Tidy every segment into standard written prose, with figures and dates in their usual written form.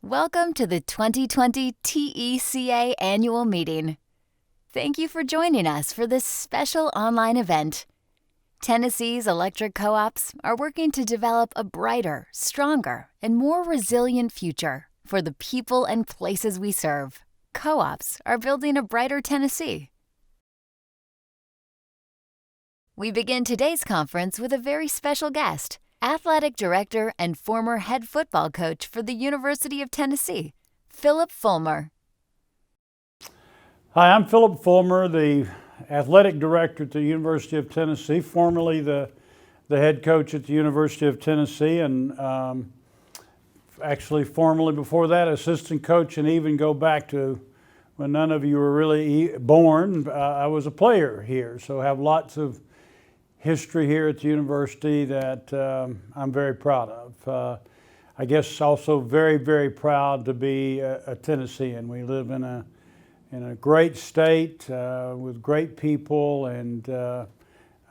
Welcome to the 2020 TECA Annual Meeting. Thank you for joining us for this special online event. Tennessee's electric co-ops are working to develop a brighter, stronger, and more resilient future for the people and places we serve. Co-ops are building a brighter Tennessee. We begin today's conference with a very special guest, Athletic Director and former head football coach for the University of Tennessee, Philip Fulmer. Hi, I'm Philip Fulmer, the Athletic Director at the University of Tennessee, formerly the head coach at the University of Tennessee, and actually formerly before that, assistant coach, and even go back to when none of you were really born. I was a player here, so I have lots of history here at the university that I'm very proud of. I guess also very, very proud to be a Tennessean. We live in a great state with great people, and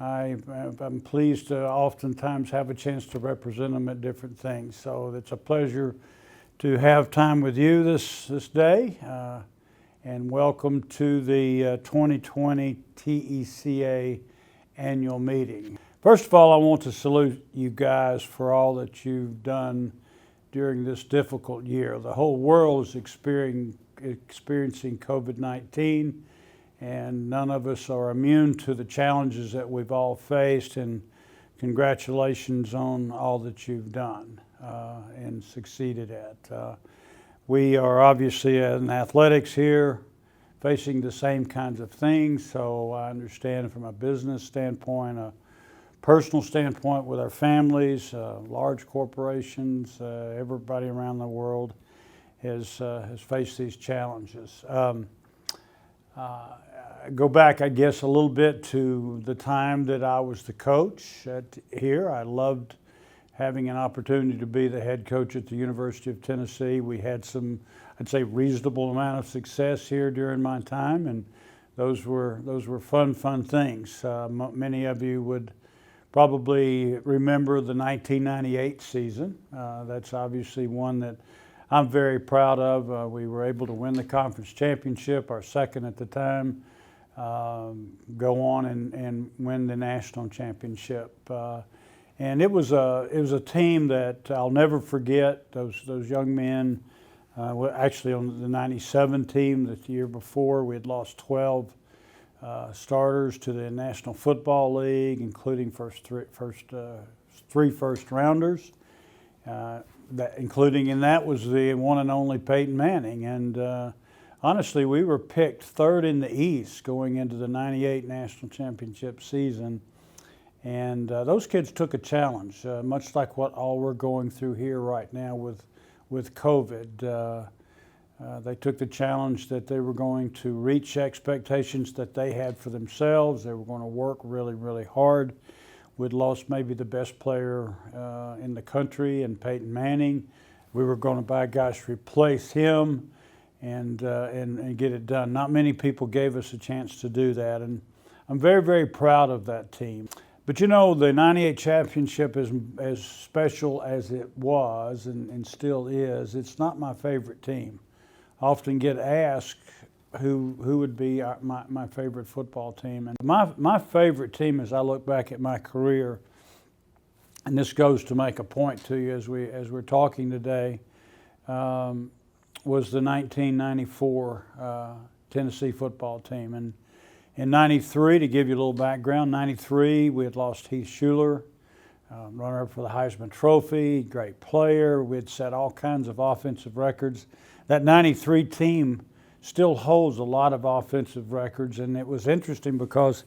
I'm pleased to oftentimes have a chance to represent them at different things. So it's a pleasure to have time with you this day, and welcome to the 2020 TECA annual meeting. First of all, I want to salute you guys for all that you've done during this difficult year. The whole world is experiencing COVID-19, and none of us are immune to the challenges that we've all faced, and congratulations on all that you've done and succeeded at. We are obviously in athletics here facing the same kinds of things, so I understand from a business standpoint, a personal standpoint with our families, large corporations, everybody around the world has faced these challenges. Go back, I guess, a little bit to the time that I was the coach here. I loved having an opportunity to be the head coach at the University of Tennessee. We had some, I'd say, reasonable amount of success here during my time, and those were fun things. Many of you would probably remember the 1998 season. That's obviously one that I'm very proud of. We were able to win the conference championship, our second at the time, go on and win the national championship. And it was a team that I'll never forget. Those young men. Actually, on the '97 team, the year before, we had lost 12 starters to the National Football League, including three first rounders. Including in that was the one and only Peyton Manning. And honestly, we were picked third in the East going into the '98 national championship season. And those kids took a challenge, much like what all we're going through here right now with COVID. They took the challenge that they were going to reach expectations that they had for themselves. They were going to work really, really hard. We'd lost maybe the best player in the country in Peyton Manning. We were going to, by gosh, replace him and get it done. Not many people gave us a chance to do that, and I'm very, very proud of that team. But you know, the '98 championship is as special as it was and still is. It's not my favorite team. I often get asked who would be my favorite football team. And my favorite team, as I look back at my career, and this goes to make a point to you as we're talking today, was the 1994 Tennessee football team. And in '93, to give you a little background, '93 we had lost Heath Shuler, runner-up for the Heisman Trophy, great player. We had set all kinds of offensive records. That '93 team still holds a lot of offensive records, and it was interesting because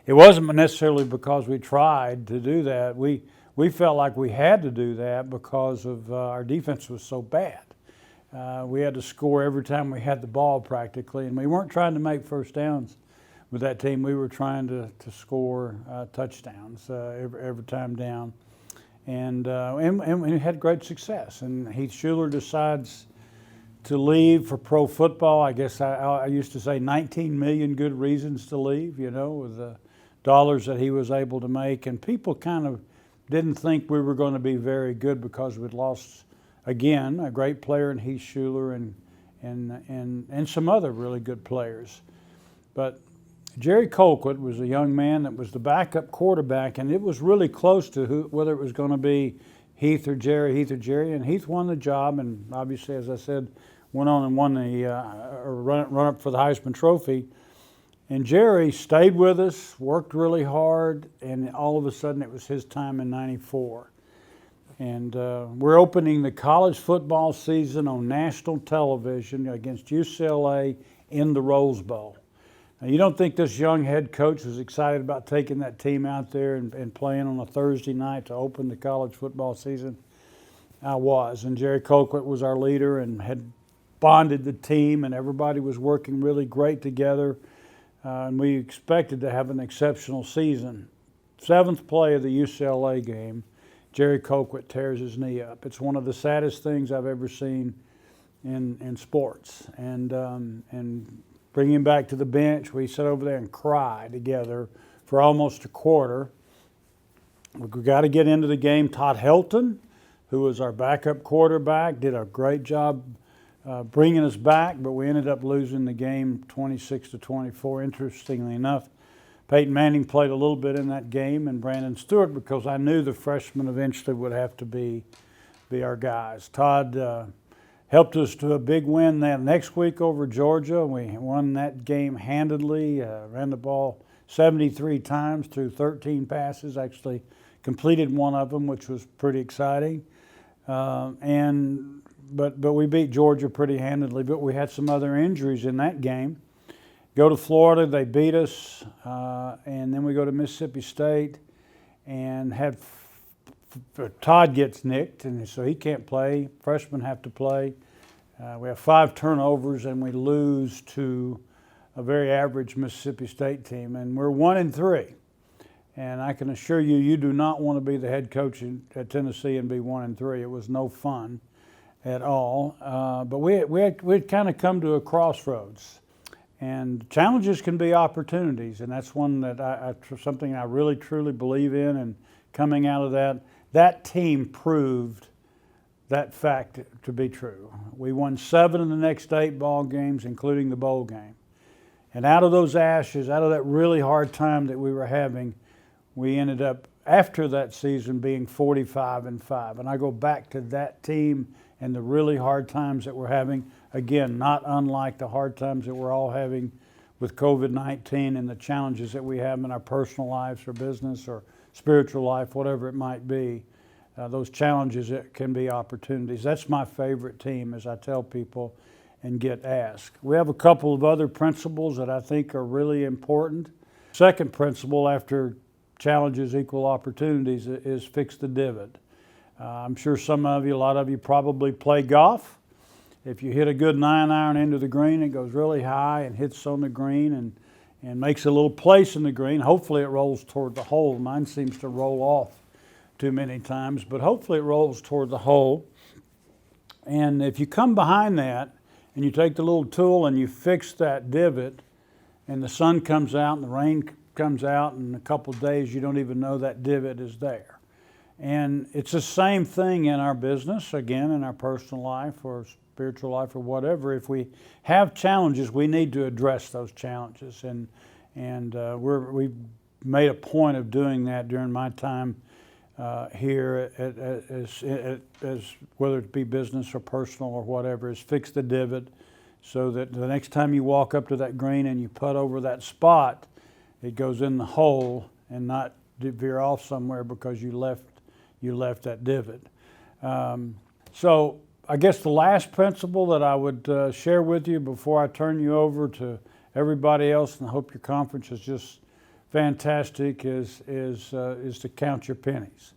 it wasn't necessarily because we tried to do that. We felt like we had to do that because of our defense was so bad. We had to score every time we had the ball practically, and we weren't trying to make first downs with that team. We were trying to score touchdowns every time down, and we had great success. And Heath Shuler decides to leave for pro football. I guess I used to say 19 million good reasons to leave, you know, with the dollars that he was able to make. And people kind of didn't think we were going to be very good because we'd lost again, a great player in Heath Schuler and some other really good players. But Jerry Colquitt was a young man that was the backup quarterback, and it was really close to whether it was going to be Heath or Jerry, and Heath won the job, and obviously, as I said, went on and won the run-up for the Heisman Trophy. And Jerry stayed with us, worked really hard, and all of a sudden it was his time in '94. And we're opening the college football season on national television against UCLA in the Rose Bowl. Now, you don't think this young head coach was excited about taking that team out there and playing on a Thursday night to open the college football season? I was, and Jerry Colquitt was our leader and had bonded the team, and everybody was working really great together, and we expected to have an exceptional season. 7th play of the UCLA game, Jerry Colquitt tears his knee up. It's one of the saddest things I've ever seen in sports, and bring him back to the bench. We sat over there and cried together for almost a quarter. We got to get into the game. Todd Helton, who was our backup quarterback, did a great job bringing us back, but we ended up losing the game 26-24. Interestingly enough, Peyton Manning played a little bit in that game, and Brandon Stewart, because I knew the freshmen eventually would have to be our guys. Todd helped us to a big win that next week over Georgia. We won that game handedly, ran the ball 73 times through 13 passes, actually completed one of them, which was pretty exciting. But we beat Georgia pretty handedly, but we had some other injuries in that game. Go to Florida, they beat us, and then we go to Mississippi State and had Todd gets nicked, and so he can't play. Freshmen have to play. We have 5 turnovers, and we lose to a very average Mississippi State team, and we're 1-3. And I can assure you, you do not want to be the head coach at Tennessee and be 1-3. It was no fun at all. But we'd kind of come to a crossroads. And challenges can be opportunities, and that's one that something I really truly believe in. And coming out of that team proved that fact to be true. We won 7 of the next 8 ball games, including the bowl game. And out of those ashes, out of that really hard time that we were having, we ended up, after that season, being 45-5. And I go back to that team and the really hard times that we're having. Again, not unlike the hard times that we're all having with COVID-19 and the challenges that we have in our personal lives or business or spiritual life, whatever it might be. Those challenges can be opportunities. That's my favorite team, as I tell people and get asked. We have a couple of other principles that I think are really important. Second principle, after challenges equal opportunities, is fix the divot. I'm sure some of you, a lot of you probably play golf. If you hit a good 9-iron into the green, it goes really high and hits on the green and makes a little place in the green. Hopefully it rolls toward the hole. Mine seems to roll off too many times, but hopefully it rolls toward the hole. And if you come behind that and you take the little tool and you fix that divot, and the sun comes out and the rain comes out, and in a couple of days you don't even know that divot is there. And it's the same thing in our business, again, in our personal life or spiritual life or whatever. If we have challenges, we need to address those challenges. And we've made a point of doing that during my time here as whether it be business or personal or whatever, is fix the divot so that the next time you walk up to that green and you putt over that spot, it goes in the hole and not veer off somewhere because you left that divot. So I guess the last principle that I would share with you before I turn you over to everybody else, and I hope your conference is just fantastic, is to count your pennies.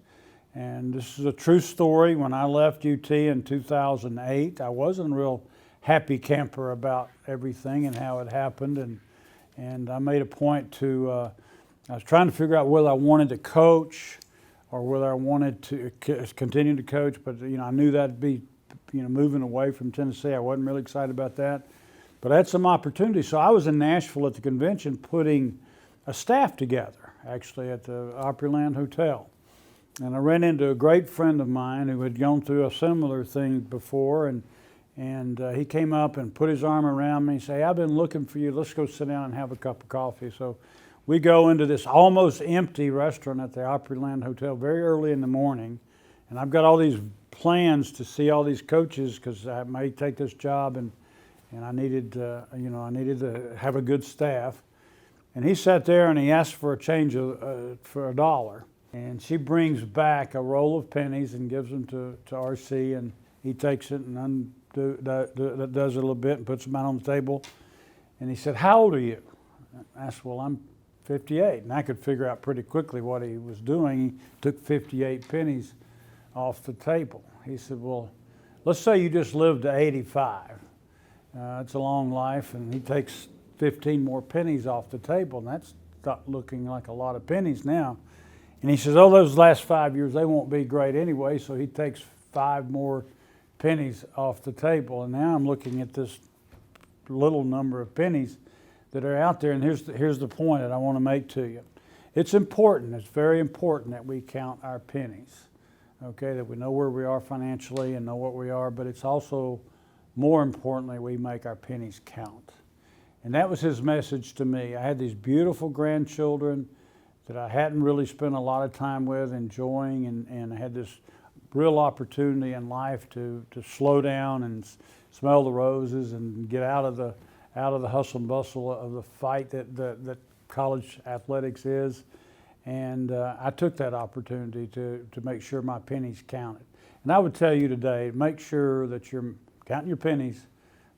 And this is a true story. When I left UT in 2008, I wasn't a real happy camper about everything and how it happened, and I made a point to, I was trying to figure out whether I wanted to coach or whether I wanted to continue to coach, but I knew that'd be moving away from Tennessee. I wasn't really excited about that, but I had some opportunities. So I was in Nashville at the convention putting a staff together, actually at the Opryland Hotel. And I ran into a great friend of mine who had gone through a similar thing before, and he came up and put his arm around me and said, "Hey, I've been looking for you. Let's go sit down and have a cup of coffee." So we go into this almost empty restaurant at the Opryland Hotel very early in the morning, and I've got all these plans to see all these coaches because I may take this job, and I needed to have a good staff. And he sat there and he asked for a change for $1. And she brings back a roll of pennies and gives them to RC, and he takes it and does it a little bit and puts them out on the table. And he said, "How old are you?" I asked, "Well, I'm 58." And I could figure out pretty quickly what he was doing. He took 58 pennies off the table. He said, "Well, let's say you just lived to 85. It's a long life," and he takes 15 more pennies off the table, and that's not looking like a lot of pennies now. And he says, "Oh, those last 5 years, they won't be great anyway," so he takes 5 more pennies off the table. And now I'm looking at this little number of pennies that are out there, and here's the point that I want to make to you. It's important, it's very important that we count our pennies, okay, that we know where we are financially and know what we are, but it's also more importantly we make our pennies count. And that was his message to me. I had these beautiful grandchildren that I hadn't really spent a lot of time with, enjoying, and I had this real opportunity in life to slow down and smell the roses and get out of the hustle and bustle of the fight that college athletics is. And I took that opportunity to make sure my pennies counted. And I would tell you today, make sure that you're counting your pennies,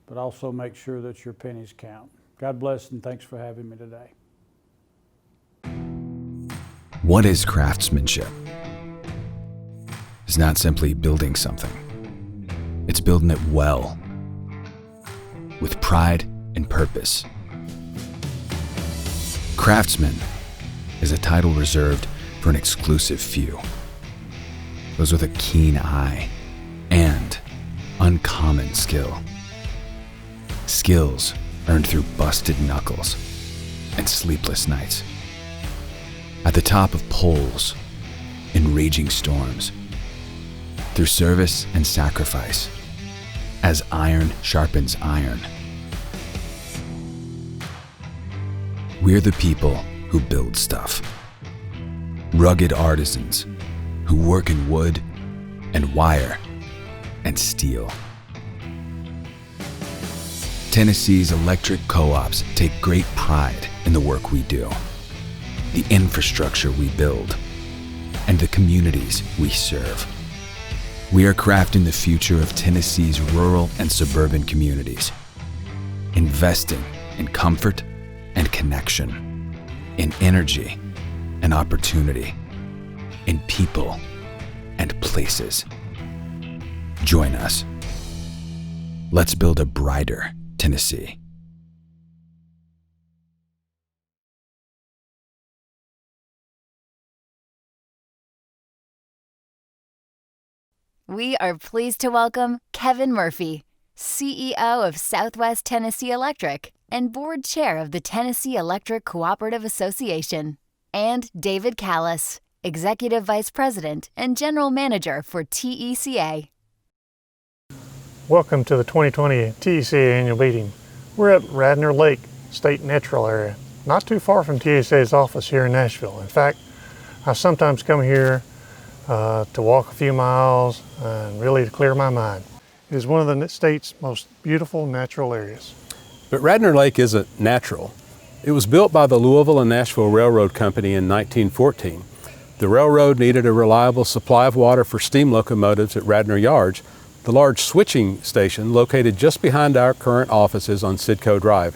but also make sure that your pennies count. God bless, and thanks for having me today. What is craftsmanship? It's not simply building something. It's building it well, with pride and purpose. Craftsman is a title reserved for an exclusive few. Those with a keen eye and uncommon skill. Skills earned through busted knuckles and sleepless nights. At the top of poles, in raging storms, through service and sacrifice, as iron sharpens iron. We're the people who build stuff. Rugged artisans who work in wood and wire and steel. Tennessee's electric co-ops take great pride in the work we do, the infrastructure we build, and the communities we serve. We are crafting the future of Tennessee's rural and suburban communities, investing in comfort and connection, in energy and opportunity, in people and places. Join us. Let's build a brighter Tennessee. We are pleased to welcome Kevin Murphy, CEO of Southwest Tennessee Electric and Board Chair of the Tennessee Electric Cooperative Association, and David Callis, Executive Vice President and General Manager for TECA. Welcome to the 2020 TECA annual meeting. We're at Radnor Lake State Natural Area, not too far from TECA's office here in Nashville. In fact, I sometimes come here to walk a few miles and really to clear my mind. It is one of the state's most beautiful natural areas. But Radnor Lake isn't natural. It was built by the Louisville and Nashville Railroad Company in 1914. The railroad needed a reliable supply of water for steam locomotives at Radnor Yards, the large switching station located just behind our current offices on Sidco Drive.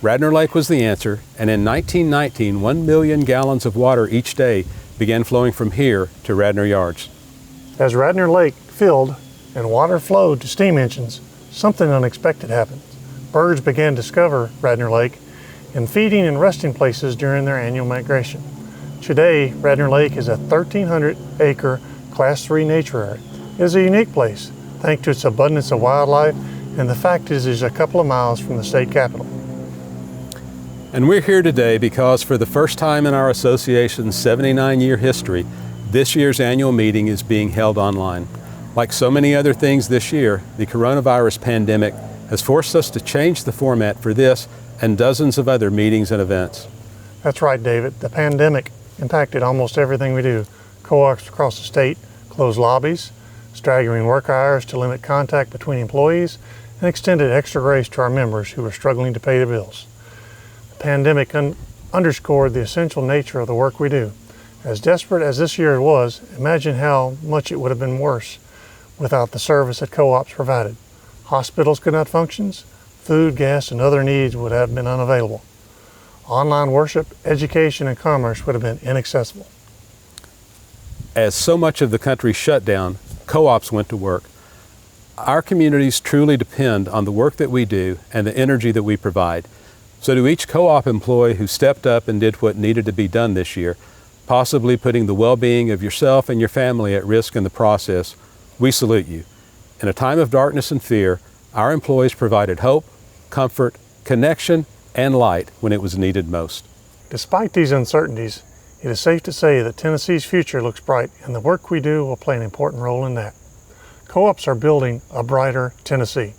Radnor Lake was the answer, and in 1919, 1 million gallons of water each day began flowing from here to Radnor Yards. As Radnor Lake filled and water flowed to steam engines, something unexpected happened. Birds began to discover Radnor Lake and feeding and resting places during their annual migration. Today, Radnor Lake is a 1,300-acre Class 3 nature area. It is a unique place, thanks to its abundance of wildlife and the fact is it is a couple of miles from the state capital. And we're here today because for the first time in our association's 79-year history, This year's annual meeting is being held online. Like so many other things this year, the coronavirus pandemic has forced us to change the format for this and dozens of other meetings and events. That's right, David. The pandemic impacted almost everything we do. Co-ops across the state closed lobbies, staggering work hours to limit contact between employees, and extended extra grace to our members who were struggling to pay the bills. The pandemic underscored the essential nature of the work we do. As desperate as this year was, imagine how much it would have been worse without the service that co-ops provided. Hospitals could not function, food, gas, and other needs would have been unavailable. Online worship, education, and commerce would have been inaccessible. As so much of the country shut down, co-ops went to work. Our communities truly depend on the work that we do and the energy that we provide. So to each co-op employee who stepped up and did what needed to be done this year, possibly putting the well-being of yourself and your family at risk in the process, we salute you. In a time of darkness and fear, our employees provided hope, comfort, connection, and light when it was needed most. Despite these uncertainties, it is safe to say that Tennessee's future looks bright, and the work we do will play an important role in that. Co-ops are building a brighter Tennessee.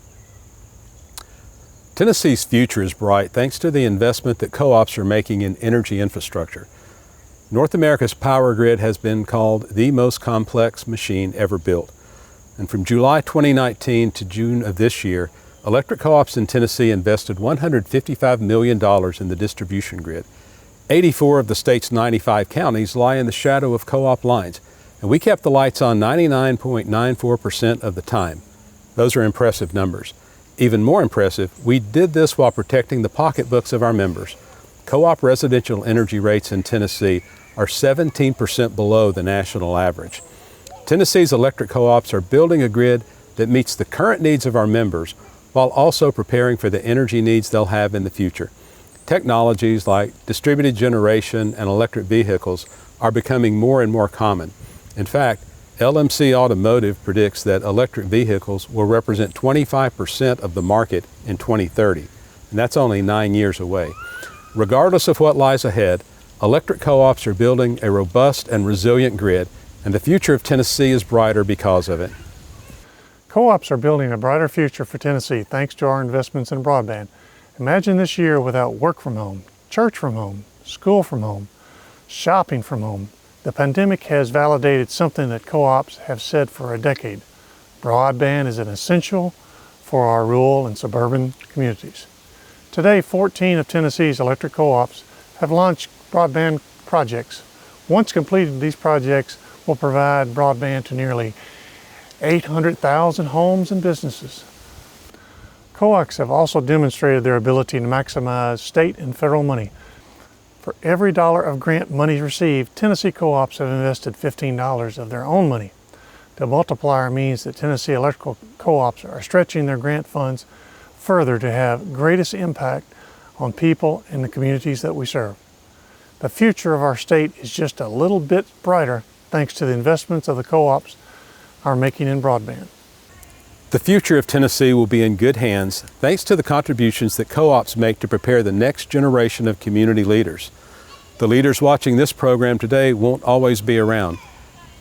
Tennessee's future is bright thanks to the investment that co-ops are making in energy infrastructure. North America's power grid has been called the most complex machine ever built. And from July 2019 to June of this year, electric co-ops in Tennessee invested $155 million in the distribution grid. 84 of the state's 95 counties lie in the shadow of co-op lines, and we kept the lights on 99.94% of the time. Those are impressive numbers. Even more impressive, we did this while protecting the pocketbooks of our members. Co-op residential energy rates in Tennessee are 17% below the national average. Tennessee's electric co-ops are building a grid that meets the current needs of our members while also preparing for the energy needs they'll have in the future. Technologies like distributed generation and electric vehicles are becoming more and more common. In fact, LMC Automotive predicts that electric vehicles will represent 25% of the market in 2030, and that's only 9 years away. Regardless of what lies ahead, electric co-ops are building a robust and resilient grid, and the future of Tennessee is brighter because of it. Co-ops are building a brighter future for Tennessee thanks to our investments in broadband. Imagine this year without work from home, church from home, school from home, shopping from home. The pandemic has validated something that co-ops have said for a decade. Broadband is an essential for our rural and suburban communities. Today, 14 of Tennessee's electric co-ops have launched broadband projects. Once completed, these projects will provide broadband to nearly 800,000 homes and businesses. Co-ops have also demonstrated their ability to maximize state and federal money. For every dollar of grant money received, Tennessee co-ops have invested $15 of their own money. The multiplier means that Tennessee electrical co-ops are stretching their grant funds further to have greatest impact on people and the communities that we serve. The future of our state is just a little bit brighter thanks to the investments of the co-ops are making in broadband. The future of Tennessee will be in good hands thanks to the contributions that co-ops make to prepare the next generation of community leaders. The leaders watching this program today won't always be around,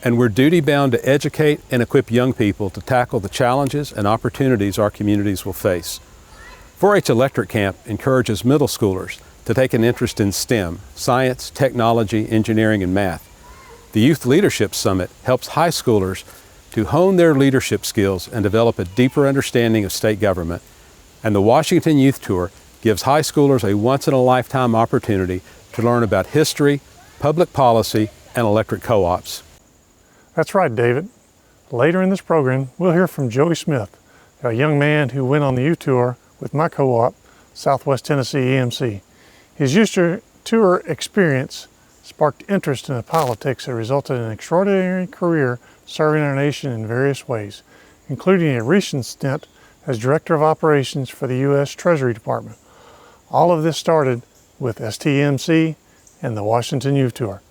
and we're duty-bound to educate and equip young people to tackle the challenges and opportunities our communities will face. 4-H Electric Camp encourages middle schoolers to take an interest in STEM, science, technology, engineering, and math. The Youth Leadership Summit helps high schoolers to hone their leadership skills and develop a deeper understanding of state government. And the Washington Youth Tour gives high schoolers a once-in-a-lifetime opportunity to learn about history, public policy, and electric co-ops. That's right, David. Later in this program, we'll hear from Joey Smith, a young man who went on the youth tour with my co-op, Southwest Tennessee EMC. His youth tour experience sparked interest in the politics that resulted in an extraordinary career serving our nation in various ways, including a recent stint as Director of Operations for the U.S. Treasury Department. All of this started with STEMC and the Washington Youth Tour.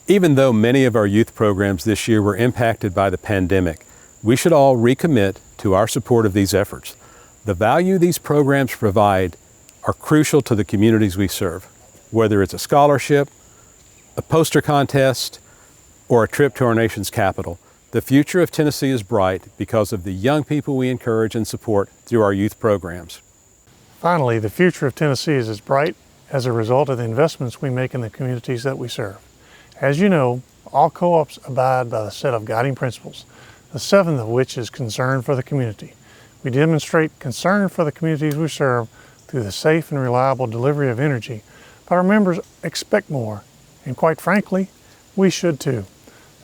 Even though many of our youth programs this year were impacted by the pandemic, we should all recommit to our support of these efforts. The value these programs provide are crucial to the communities we serve, whether it's a scholarship, a poster contest, or a trip to our nation's capital, the future of Tennessee is bright because of the young people we encourage and support through our youth programs. Finally, the future of Tennessee is as bright as a result of the investments we make in the communities that we serve. As you know, all co-ops abide by the set of guiding principles, the seventh of which is concern for the community. We demonstrate concern for the communities we serve through the safe and reliable delivery of energy, but our members expect more, and quite frankly, we should too.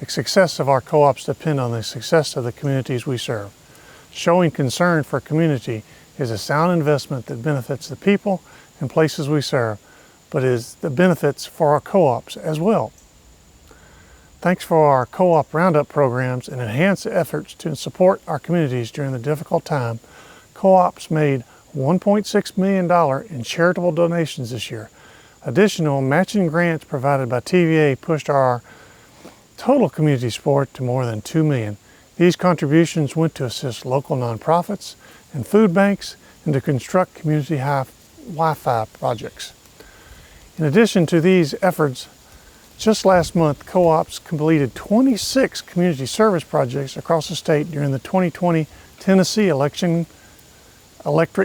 The success of our co-ops depend on the success of the communities we serve. Showing concern for community is a sound investment that benefits the people and places we serve, but is the benefits for our co-ops as well. Thanks for our co-op roundup programs and enhanced efforts to support our communities during the difficult time. Co-ops made $1.6 million in charitable donations this year. Additional matching grants provided by TVA pushed our total community support to more than $2 million. These contributions went to assist local nonprofits and food banks and to construct community Wi-Fi projects. In addition to these efforts, just last month, co-ops completed 26 community service projects across the state during the 2020 Tennessee Electric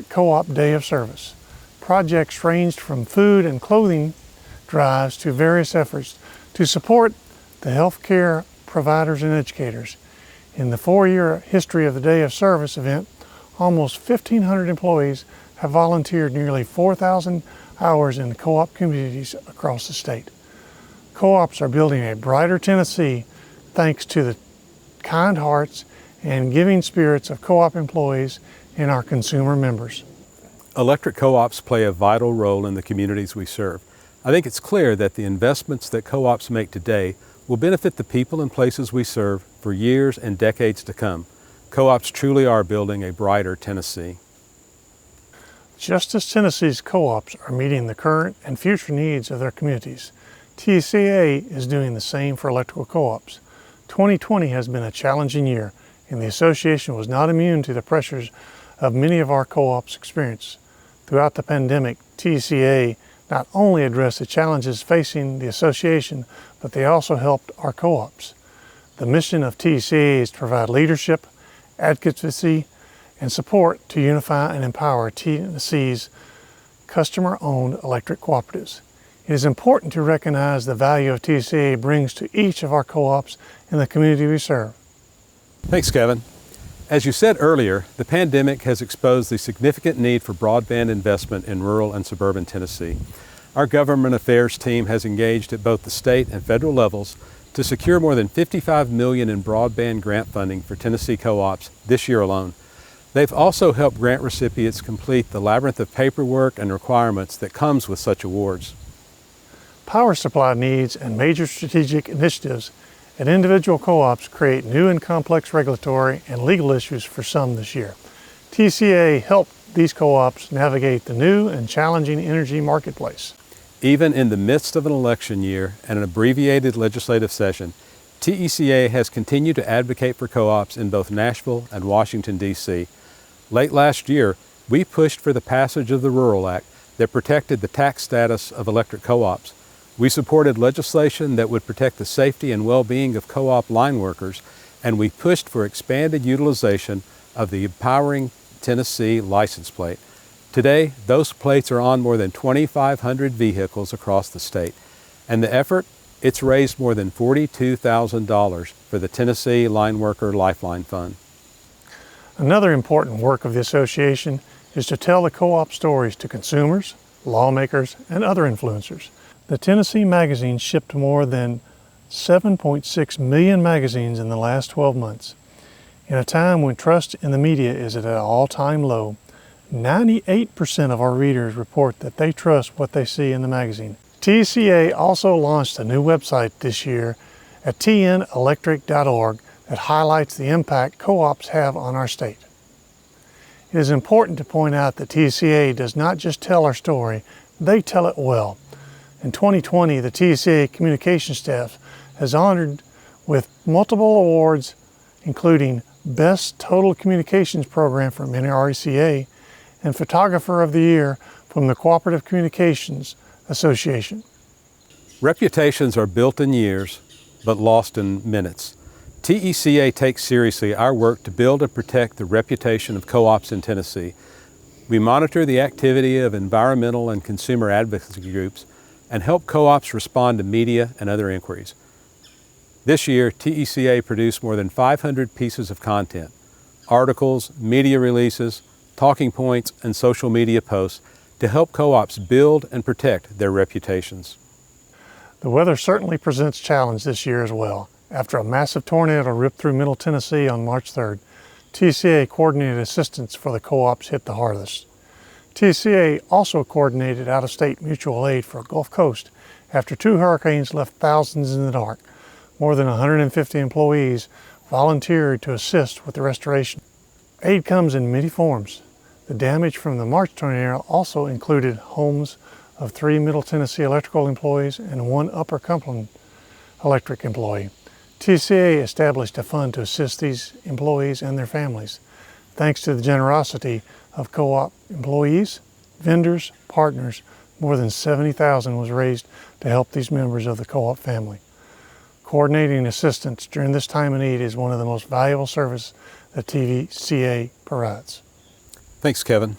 Co-op Day of Service. Projects ranged from food and clothing drives to various efforts to support the healthcare providers and educators. In the 4-year history of the Day of Service event, almost 1,500 employees have volunteered nearly 4,000 hours in co-op communities across the state. Co-ops are building a brighter Tennessee thanks to the kind hearts and giving spirits of co-op employees and our consumer members. Electric co-ops play a vital role in the communities we serve. I think it's clear that the investments that co-ops make today will benefit the people and places we serve for years and decades to come. Co-ops truly are building a brighter Tennessee. Just as Tennessee's co-ops are meeting the current and future needs of their communities, TECA is doing the same for electrical co-ops. 2020 has been a challenging year, and the association was not immune to the pressures of many of our co-ops' experience. Throughout the pandemic, TECA not only addressed the challenges facing the association, but they also helped our co-ops. The mission of TECA is to provide leadership, advocacy, and support to unify and empower Tennessee's customer-owned electric cooperatives. It is important to recognize the value of TECA brings to each of our co-ops and the community we serve. Thanks, Kevin. As you said earlier, the pandemic has exposed the significant need for broadband investment in rural and suburban Tennessee. Our government affairs team has engaged at both the state and federal levels to secure more than $55 million in broadband grant funding for Tennessee co-ops this year alone. They've also helped grant recipients complete the labyrinth of paperwork and requirements that comes with such awards. Power supply needs and major strategic initiatives at individual co-ops create new and complex regulatory and legal issues for some this year. TECA helped these co-ops navigate the new and challenging energy marketplace. Even in the midst of an election year and an abbreviated legislative session, TECA has continued to advocate for co-ops in both Nashville and Washington, D.C. Late last year, we pushed for the passage of the Rural Act that protected the tax status of electric co-ops. We supported legislation that would protect the safety and well-being of co-op line workers, and we pushed for expanded utilization of the Empowering Tennessee license plate. Today, those plates are on more than 2,500 vehicles across the state, and the effort, it's raised more than $42,000 for the Tennessee Line Worker Lifeline Fund. Another important work of the association is to tell the co-op stories to consumers, lawmakers, and other influencers. The Tennessee Magazine shipped more than 7.6 million magazines in the last 12 months. In a time when trust in the media is at an all-time low, 98% of our readers report that they trust what they see in the magazine. TECA also launched a new website this year at tnelectric.org that highlights the impact co-ops have on our state. It is important to point out that TECA does not just tell our story, they tell it well. In 2020, the TECA communication staff has honored with multiple awards, including Best Total Communications Program from NRECA and Photographer of the Year from the Cooperative Communications Association. Reputations are built in years, but lost in minutes. TECA takes seriously our work to build and protect the reputation of co-ops in Tennessee. We monitor the activity of environmental and consumer advocacy groups and help co-ops respond to media and other inquiries. This year, TECA produced more than 500 pieces of content, articles, media releases, talking points, and social media posts to help co-ops build and protect their reputations. The weather certainly presents challenge this year as well. After a massive tornado ripped through Middle Tennessee on March 3rd, TCA coordinated assistance for the co-ops hit the hardest. TCA also coordinated out-of-state mutual aid for Gulf Coast after 2 hurricanes left thousands in the dark. More than 150 employees volunteered to assist with the restoration. Aid comes in many forms. The damage from the March tornado also included homes of 3 Middle Tennessee electrical employees and 1 Upper Cumberland electric employee. TCA established a fund to assist these employees and their families. Thanks to the generosity of co-op employees, vendors, partners, more than $70,000 was raised to help these members of the co-op family. Coordinating assistance during this time of need is one of the most valuable services that TCA provides. Thanks, Kevin.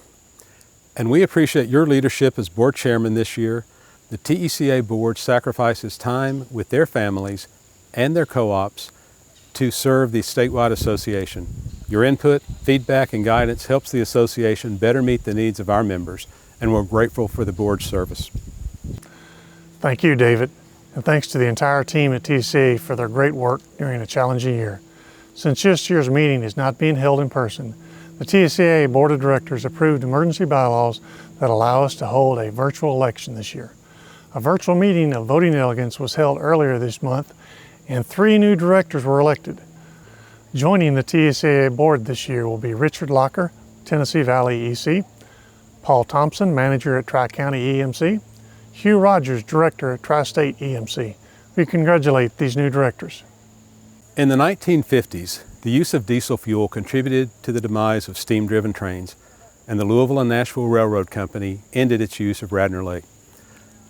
And we appreciate your leadership as board chairman this year. The TECA board sacrifices time with their families and their co-ops to serve the statewide association. Your input, feedback, and guidance helps the association better meet the needs of our members, and we're grateful for the board's service. Thank you, David, and thanks to the entire team at TCA for their great work during a challenging year. Since this year's meeting is not being held in person, the TCA Board of Directors approved emergency bylaws that allow us to hold a virtual election this year. A virtual meeting of voting delegates was held earlier this month, and 3 new directors were elected. Joining the TCA board this year will be Richard Locker, Tennessee Valley EC, Paul Thompson, manager at Tri-County EMC, Hugh Rogers, director at Tri-State EMC. We congratulate these new directors. In the 1950s, the use of diesel fuel contributed to the demise of steam-driven trains, and the Louisville and Nashville Railroad Company ended its use of Radnor Lake.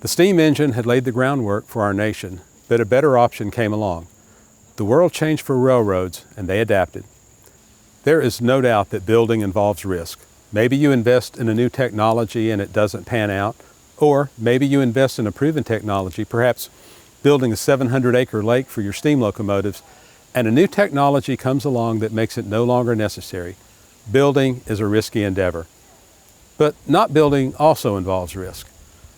The steam engine had laid the groundwork for our nation, but a better option came along. The world changed for railroads, and they adapted. There is no doubt that building involves risk. Maybe you invest in a new technology and it doesn't pan out, or maybe you invest in a proven technology, perhaps building a 700-acre lake for your steam locomotives, and a new technology comes along that makes it no longer necessary. Building is a risky endeavor. But not building also involves risk.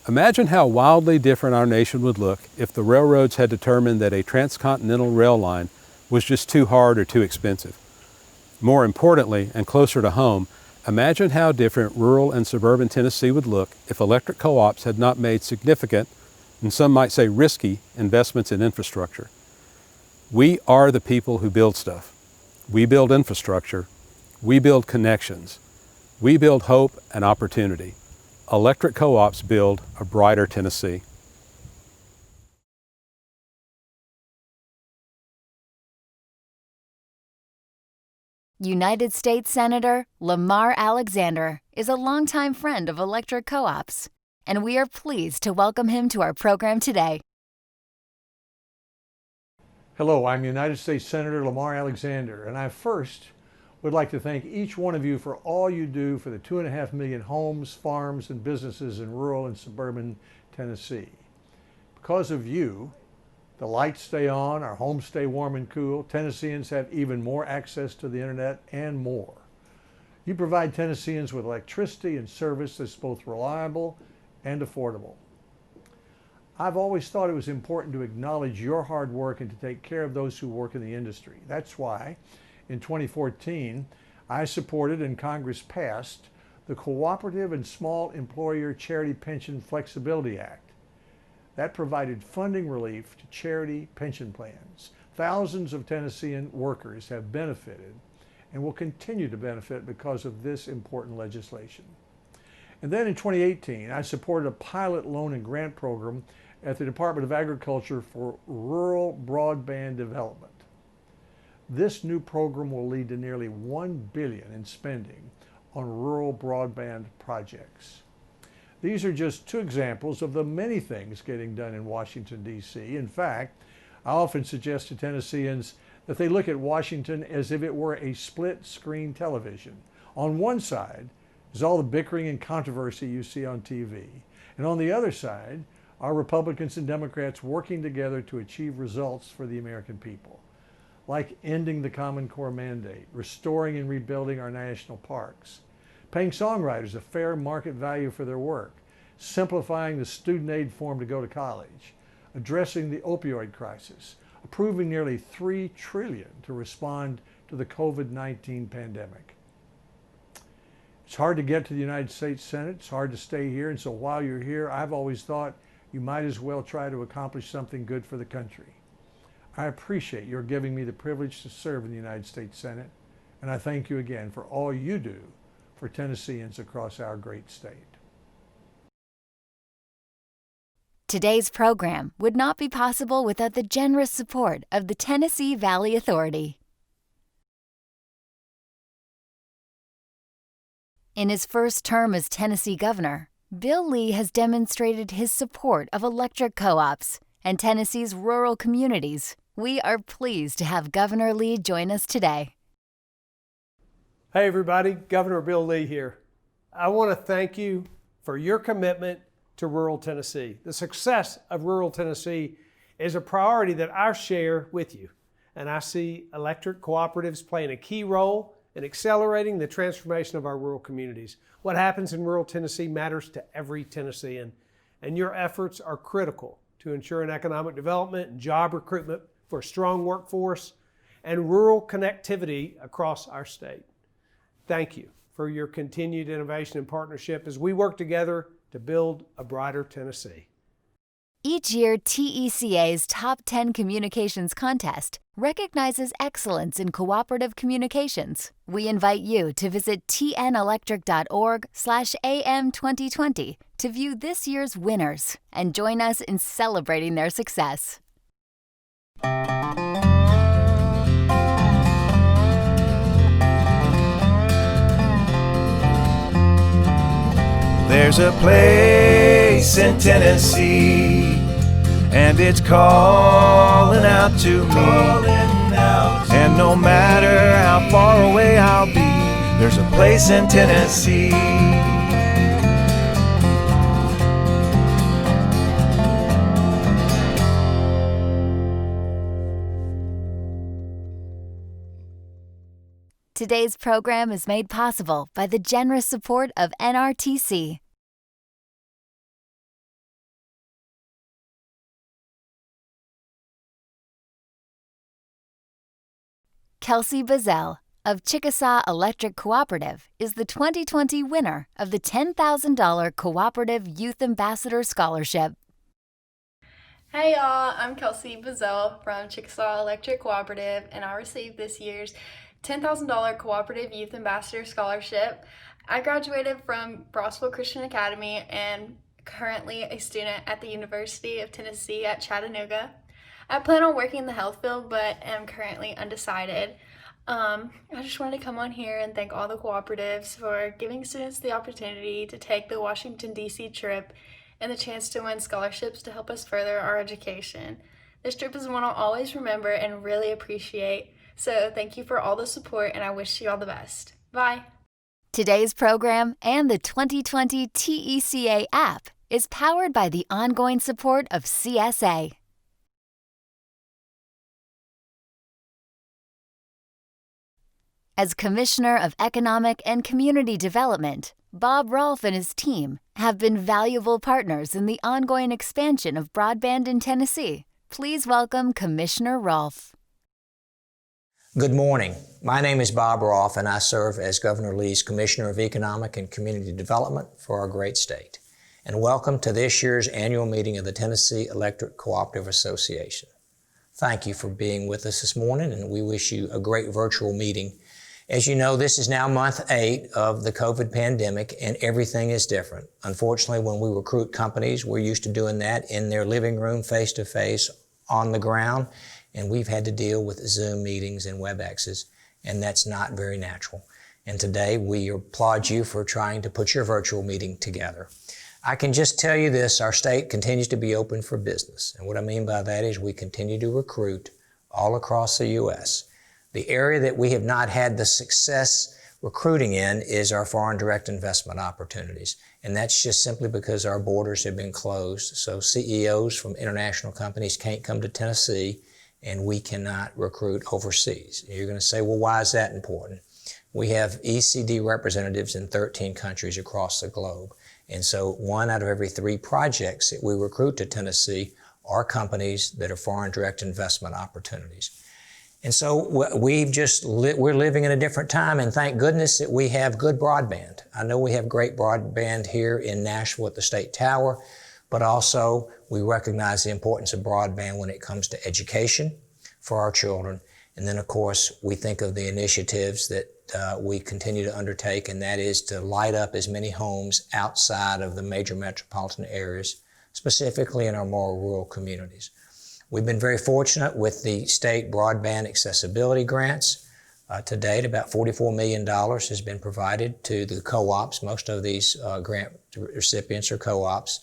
Imagine how wildly different our nation would look if the railroads had determined that a transcontinental rail line was just too hard or too expensive. More importantly, and closer to home, imagine how different rural and suburban Tennessee would look if electric co-ops had not made significant, and some might say risky, investments in infrastructure. We are the people who build stuff. We build infrastructure. We build connections. We build hope and opportunity. Electric co-ops build a brighter Tennessee. United States Senator Lamar Alexander is a longtime friend of electric co-ops, and we are pleased to welcome him to our program today. Hello, I'm United States Senator Lamar Alexander, and I first would like to thank each one of you for all you do for the 2.5 million homes, farms, and businesses in rural and suburban Tennessee. Because of you, the lights stay on, our homes stay warm and cool, Tennesseans have even more access to the internet, and more. You provide Tennesseans with electricity and service that's both reliable and affordable. I've always thought it was important to acknowledge your hard work and to take care of those who work in the industry. That's why, in 2014, I supported and Congress passed the Cooperative and Small Employer Charity Pension Flexibility Act. That provided funding relief to charity pension plans. Thousands of Tennessean workers have benefited and will continue to benefit because of this important legislation. And then in 2018, I supported a pilot loan and grant program at the Department of Agriculture for rural broadband development. This new program will lead to nearly $1 billion in spending on rural broadband projects. These are just 2 examples of the many things getting done in Washington, D.C. In fact, I often suggest to Tennesseans that they look at Washington as if it were a split-screen television. On one side is all the bickering and controversy you see on TV, and on the other side are Republicans and Democrats working together to achieve results for the American people, like ending the Common Core mandate, restoring and rebuilding our national parks, paying songwriters a fair market value for their work, simplifying the student aid form to go to college, addressing the opioid crisis, approving nearly $3 trillion to respond to the COVID-19 pandemic. It's hard to get to the United States Senate. It's hard to stay here. And so while you're here, I've always thought you might as well try to accomplish something good for the country. I appreciate your giving me the privilege to serve in the United States Senate, and I thank you again for all you do for Tennesseans across our great state. Today's program would not be possible without the generous support of the Tennessee Valley Authority. In his first term as Tennessee governor, Bill Lee has demonstrated his support of electric co-ops and Tennessee's rural communities. We are pleased to have Governor Lee join us today. Hey everybody, Governor Bill Lee here. I want to thank you for your commitment to rural Tennessee. The success of rural Tennessee is a priority that I share with you, and I see electric cooperatives playing a key role in accelerating the transformation of our rural communities. What happens in rural Tennessee matters to every Tennessean, and your efforts are critical to ensuring economic development and job recruitment for a strong workforce and rural connectivity across our state. Thank you for your continued innovation and partnership as we work together to build a brighter Tennessee. Each year, TECA's Top 10 Communications Contest recognizes excellence in cooperative communications. We invite you to visit tnelectric.org/AM2020 to view this year's winners and join us in celebrating their success. There's a place in Tennessee, and it's calling out to me. And no matter how far away I'll be, there's a place in Tennessee. Today's program is made possible by the generous support of NRTC. Kelsey Bizzell of Chickasaw Electric Cooperative is the 2020 winner of the $10,000 Cooperative Youth Ambassador Scholarship. Hey y'all, I'm Kelsey Bizzell from Chickasaw Electric Cooperative, and I received this year's $10,000 Cooperative Youth Ambassador Scholarship. I graduated from Rossville Christian Academy and currently a student at the University of Tennessee at Chattanooga. I plan on working in the health field, but am currently undecided. I just wanted to come on here and thank all the cooperatives for giving students the opportunity to take the Washington, D.C. trip and the chance to win scholarships to help us further our education. This trip is one I'll always remember and really appreciate. So thank you for all the support, and I wish you all the best. Bye. Today's program and the 2020 TECA app is powered by the ongoing support of CSA. As Commissioner of Economic and Community Development, Bob Rolfe and his team have been valuable partners in the ongoing expansion of broadband in Tennessee. Please welcome Commissioner Rolfe. Good morning. My name is Bob Rolfe, and I serve as Governor Lee's Commissioner of Economic and Community Development for our great state. And welcome to this year's annual meeting of the Tennessee Electric Cooperative Association. Thank you for being with us this morning, and we wish you a great virtual meeting. As you know, this is now month 8 of the COVID pandemic, and everything is different. Unfortunately, when we recruit companies, we're used to doing that in their living room, face-to-face, on the ground, and we've had to deal with Zoom meetings and WebExes, and that's not very natural. And today, we applaud you for trying to put your virtual meeting together. I can just tell you this, our state continues to be open for business. And what I mean by that is we continue to recruit all across the U.S. The area that we have not had the success recruiting in is our foreign direct investment opportunities. And that's just simply because our borders have been closed. So CEOs from international companies can't come to Tennessee, and we cannot recruit overseas. You're going to say, well, why is that important? We have ECD representatives in 13 countries across the globe. And so 1 out of every 3 projects that we recruit to Tennessee are companies that are foreign direct investment opportunities. And so we're living in a different time, and thank goodness that we have good broadband. I know we have great broadband here in Nashville at the State Tower, but also we recognize the importance of broadband when it comes to education for our children. And then, of course, we think of the initiatives that we continue to undertake, and that is to light up as many homes outside of the major metropolitan areas, specifically in our more rural communities. We've been very fortunate with the state broadband accessibility grants. To date, about $44 million has been provided to the co-ops. Most of these grant recipients are co-ops.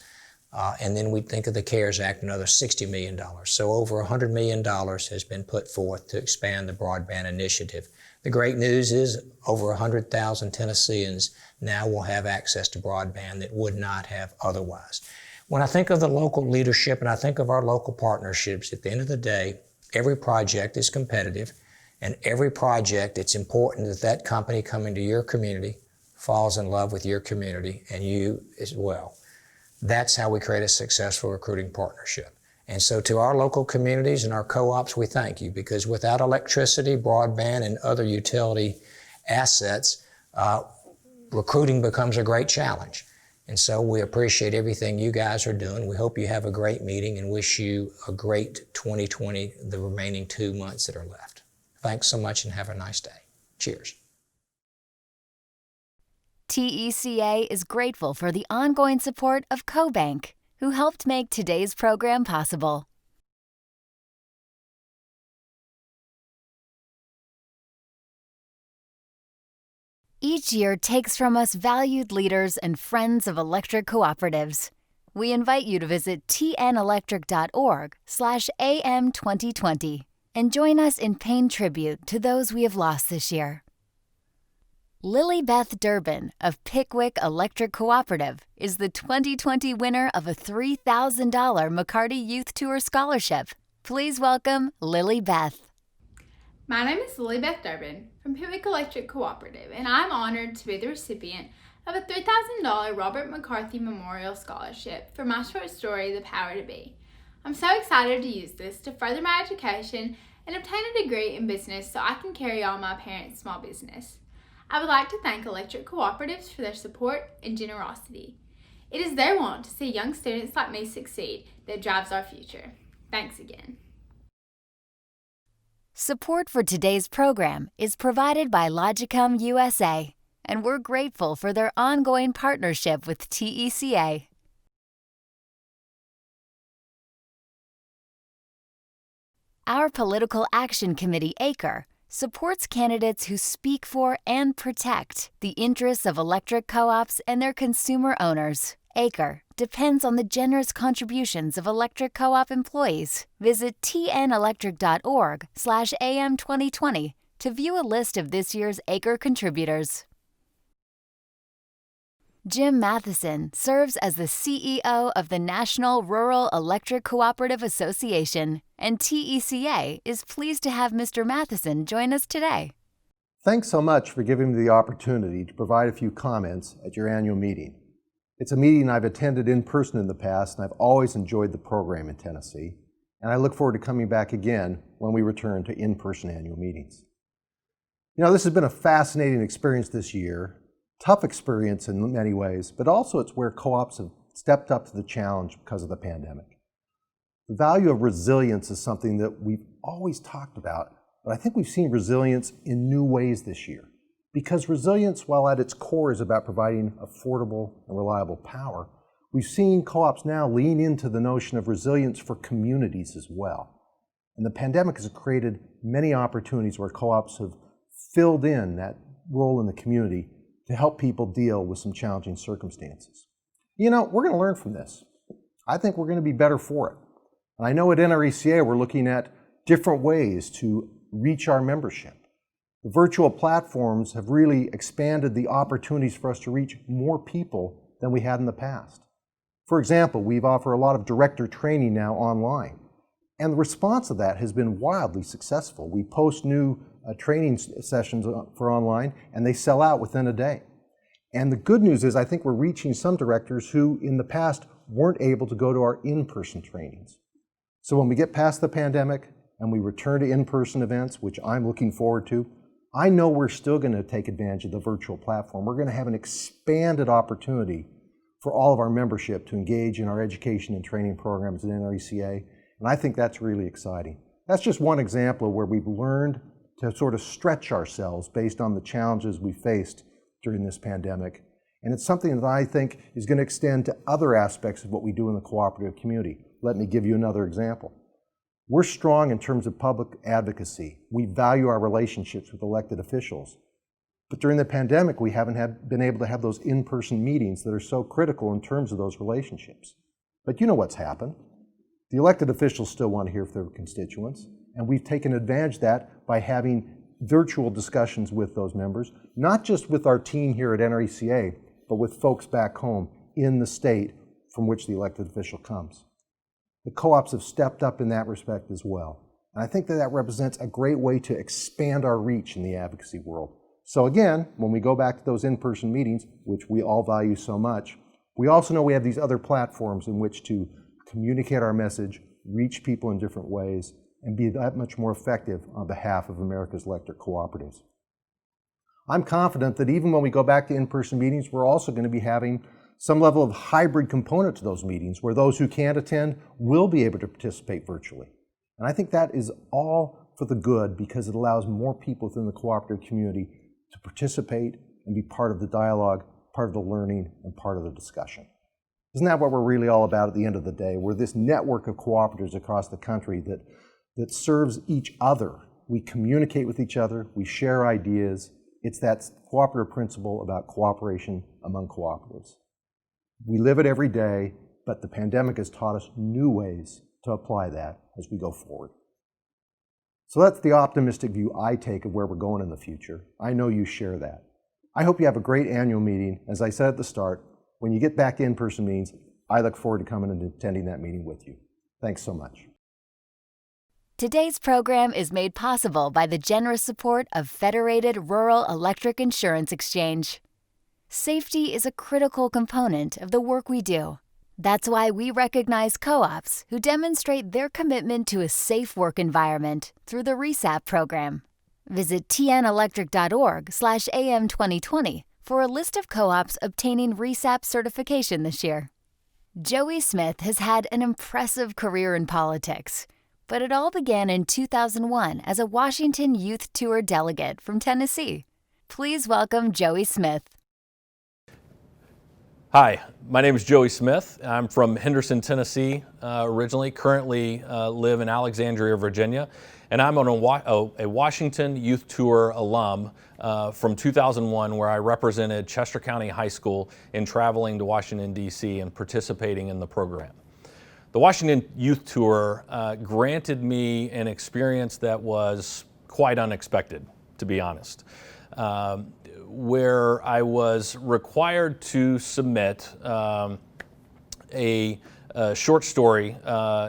And then we think of the CARES Act, another $60 million. So over $100 million has been put forth to expand the broadband initiative. The great news is over 100,000 Tennesseans now will have access to broadband that would not have otherwise. When I think of the local leadership and I think of our local partnerships, at the end of the day, every project is competitive, and every project, it's important that that company coming to your community falls in love with your community and you as well. That's how we create a successful recruiting partnership. And so to our local communities and our co-ops, we thank you, because without electricity, broadband, and other utility assets, recruiting becomes a great challenge. And so we appreciate everything you guys are doing. We hope you have a great meeting and wish you a great 2020, the remaining 2 months that are left. Thanks so much and have a nice day. Cheers. TECA is grateful for the ongoing support of CoBank, who helped make today's program possible. Each year takes from us valued leaders and friends of electric cooperatives. We invite you to visit tnelectric.org/AM2020 and join us in paying tribute to those we have lost this year. Beth Durbin of Pickwick Electric Cooperative is the 2020 winner of a $3,000 McCarty Youth Tour Scholarship. Please welcome Beth. My name is Beth Durbin from Pickwick Electric Cooperative, and I'm honored to be the recipient of a $3,000 Robert McCarthy Memorial Scholarship for my short story, The Power to Be. I'm so excited to use this to further my education and obtain a degree in business so I can carry on my parents' small business. I would like to thank electric cooperatives for their support and generosity. It is their want to see young students like me succeed that drives our future. Thanks again. Support for today's program is provided by Logicom USA, and we're grateful for their ongoing partnership with TECA. Our Political Action Committee, ACRE, supports candidates who speak for and protect the interests of electric co-ops and their consumer owners. ACRE depends on the generous contributions of electric co-op employees. Visit tnelectric.org/AM2020 to view a list of this year's ACRE contributors. Jim Matheson serves as the CEO of the National Rural Electric Cooperative Association, and TECA is pleased to have Mr. Matheson join us today. Thanks so much for giving me the opportunity to provide a few comments at your annual meeting. It's a meeting I've attended in person in the past, and I've always enjoyed the program in Tennessee, and I look forward to coming back again when we return to in-person annual meetings. You know, this has been a fascinating experience this year. Tough experience in many ways, but also it's where co-ops have stepped up to the challenge because of the pandemic. The value of resilience is something that we've always talked about, but I think we've seen resilience in new ways this year. Because resilience, while at its core is about providing affordable and reliable power, we've seen co-ops now lean into the notion of resilience for communities as well. And the pandemic has created many opportunities where co-ops have filled in that role in the community to help people deal with some challenging circumstances. You know, we're going to learn from this. I think we're going to be better for it. And I know at NRECA we're looking at different ways to reach our membership. The virtual platforms have really expanded the opportunities for us to reach more people than we had in the past. For example, we've offered a lot of director training now online, and the response to that has been wildly successful. We post new training sessions for online, and they sell out within a day. And the good news is I think we're reaching some directors who in the past weren't able to go to our in-person trainings. So when we get past the pandemic and we return to in-person events, which I'm looking forward to, I know we're still going to take advantage of the virtual platform. We're going to have an expanded opportunity for all of our membership to engage in our education and training programs at NRECA, and I think that's really exciting. That's just one example of where we've learned to sort of stretch ourselves based on the challenges we faced during this pandemic. And it's something that I think is going to extend to other aspects of what we do in the cooperative community. Let me give you another example. We're strong in terms of public advocacy. We value our relationships with elected officials. But during the pandemic, we haven't been able to have those in-person meetings that are so critical in terms of those relationships. But you know what's happened. The elected officials still want to hear from their constituents, and we've taken advantage of that by having virtual discussions with those members, not just with our team here at NRECA, but with folks back home in the state from which the elected official comes. The co-ops have stepped up in that respect as well. And I think that represents a great way to expand our reach in the advocacy world. So again, when we go back to those in-person meetings, which we all value so much, we also know we have these other platforms in which to communicate our message, reach people in different ways, and be that much more effective on behalf of America's electric cooperatives. I'm confident that even when we go back to in-person meetings, we're also going to be having some level of hybrid component to those meetings where those who can't attend will be able to participate virtually. And I think that is all for the good because it allows more people within the cooperative community to participate and be part of the dialogue, part of the learning, and part of the discussion. Isn't that what we're really all about at the end of the day? We're this network of cooperatives across the country that serves each other. We communicate with each other, we share ideas. It's that cooperative principle about cooperation among cooperatives. We live it every day, but the pandemic has taught us new ways to apply that as we go forward. So that's the optimistic view I take of where we're going in the future. I know you share that. I hope you have a great annual meeting. As I said at the start, when you get back to in-person meetings, I look forward to coming and attending that meeting with you. Thanks so much. Today's program is made possible by the generous support of Federated Rural Electric Insurance Exchange. Safety is a critical component of the work we do. That's why we recognize co-ops who demonstrate their commitment to a safe work environment through the RESAP program. Visit tnelectric.org/AM2020 for a list of co-ops obtaining RESAP certification this year. Joey Smith has had an impressive career in politics, but it all began in 2001 as a Washington Youth Tour delegate from Tennessee. Please welcome Joey Smith. Hi, my name is Joey Smith. I'm from Henderson, Tennessee originally, currently live in Alexandria, Virginia, and I'm a Washington Youth Tour alum from 2001 where I represented Chester County High School in traveling to Washington, D.C. and participating in the program. The Washington Youth Tour granted me an experience that was quite unexpected, to be honest. Where I was required to submit a short story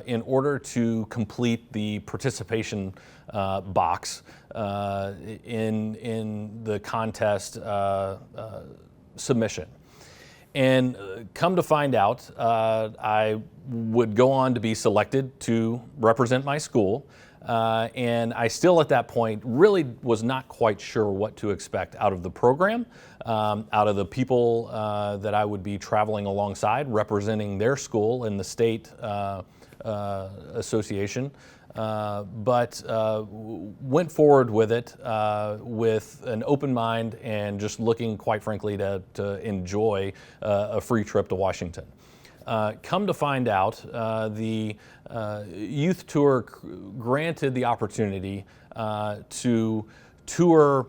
in order to complete the participation box in the contest submission. And come to find out, I would go on to be selected to represent my school. And I still at that point really was not quite sure what to expect out of the program, out of the people that I would be traveling alongside, representing their school in the state association. But went forward with it with an open mind and just looking, quite frankly, to enjoy a free trip to Washington. Come to find out, the youth tour granted the opportunity to tour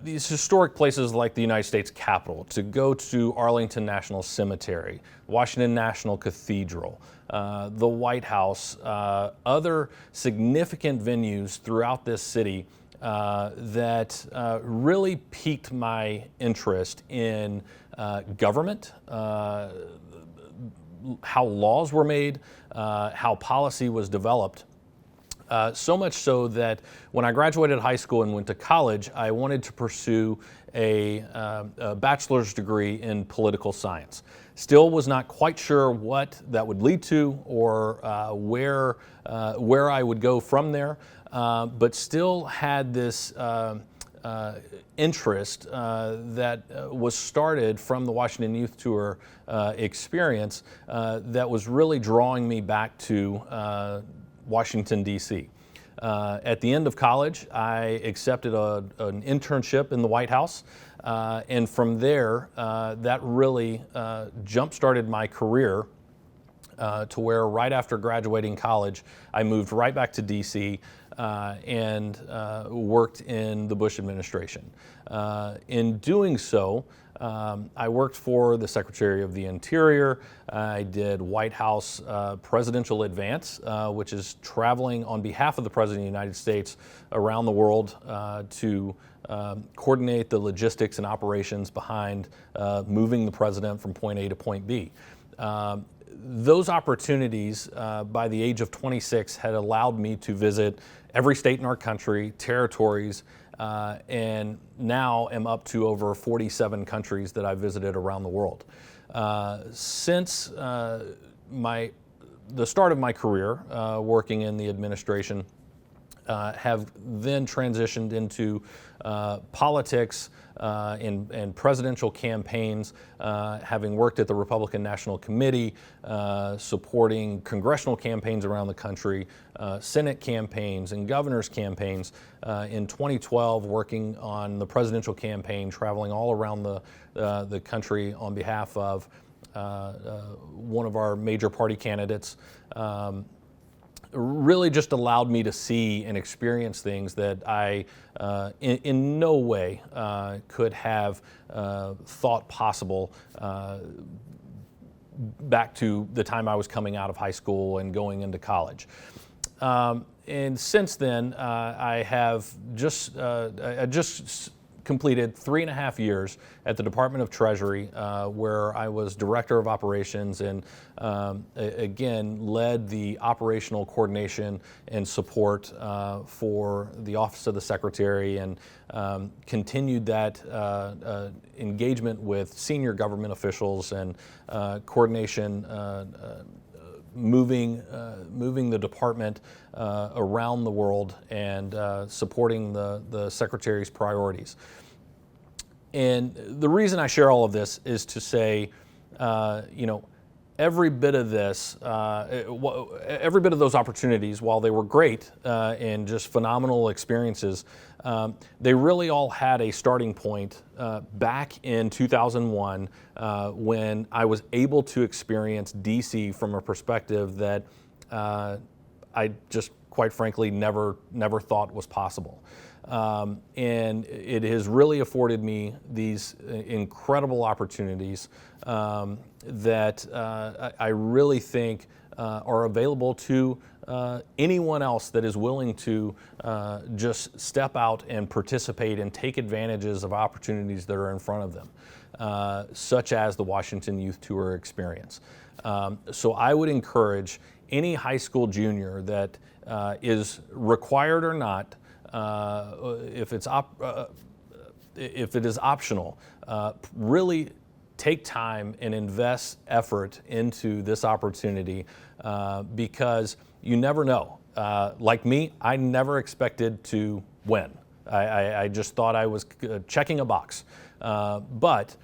these historic places like the United States Capitol, to go to Arlington National Cemetery, Washington National Cathedral, the White House, other significant venues throughout this city that really piqued my interest in government, how laws were made, how policy was developed. So much so that when I graduated high school and went to college, I wanted to pursue a bachelor's degree in political science. Still was not quite sure what that would lead to or where I would go from there, but still had this interest that was started from the Washington Youth Tour experience that was really drawing me back to Washington, D.C. At the end of college, I accepted an internship in the White House, and from there, that really jump-started my career to where right after graduating college, I moved right back to D.C. And worked in the Bush administration. In doing so, I worked for the Secretary of the Interior. I did White House Presidential Advance, which is traveling on behalf of the President of the United States around the world to coordinate the logistics and operations behind moving the President from point A to point B. Those opportunities by the age of 26 had allowed me to visit every state in our country, territories, and now am up to over 47 countries that I've visited around the world. Since the start of my career working in the administration, have then transitioned into politics and presidential campaigns, having worked at the Republican National Committee, supporting congressional campaigns around the country, Senate campaigns and governor's campaigns. In 2012, working on the presidential campaign, traveling all around the country on behalf of one of our major party candidates. Really just allowed me to see and experience things that I in no way could have thought possible back to the time I was coming out of high school and going into college. And since then, I have just completed 3.5 years at the Department of Treasury, where I was Director of Operations and again led the operational coordination and support for the Office of the Secretary, and continued that engagement with senior government officials and coordination moving the department around the world and supporting the Secretary's priorities. And the reason I share all of this is to say, every bit of this, every bit of those opportunities, while they were great and just phenomenal experiences, they really all had a starting point back in 2001 when I was able to experience DC from a perspective that I just quite frankly never thought was possible. And it has really afforded me these incredible opportunities that I really think are available to anyone else that is willing to just step out and participate and take advantages of opportunities that are in front of them, such as the Washington Youth Tour experience. So I would encourage any high school junior that is required or not, if it is optional, really take time and invest effort into this opportunity because you never know. Like me, I never expected to win. I just thought I was checking a box. But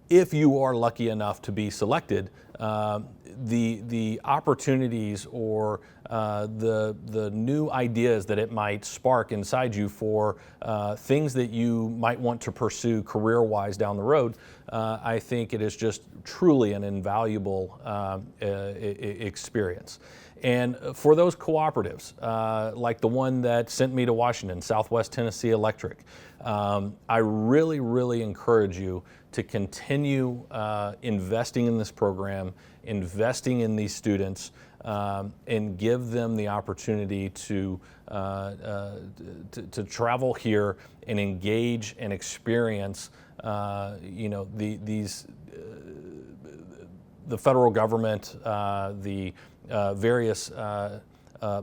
if you are lucky enough to be selected, the opportunities or the new ideas that it might spark inside you for things that you might want to pursue career-wise down the road, I think it is just truly an invaluable experience. And for those cooperatives, like the one that sent me to Washington, Southwest Tennessee Electric, I really, really encourage you to continue investing in this program, investing in these students, and give them the opportunity to travel here and engage and experience, the federal government, the various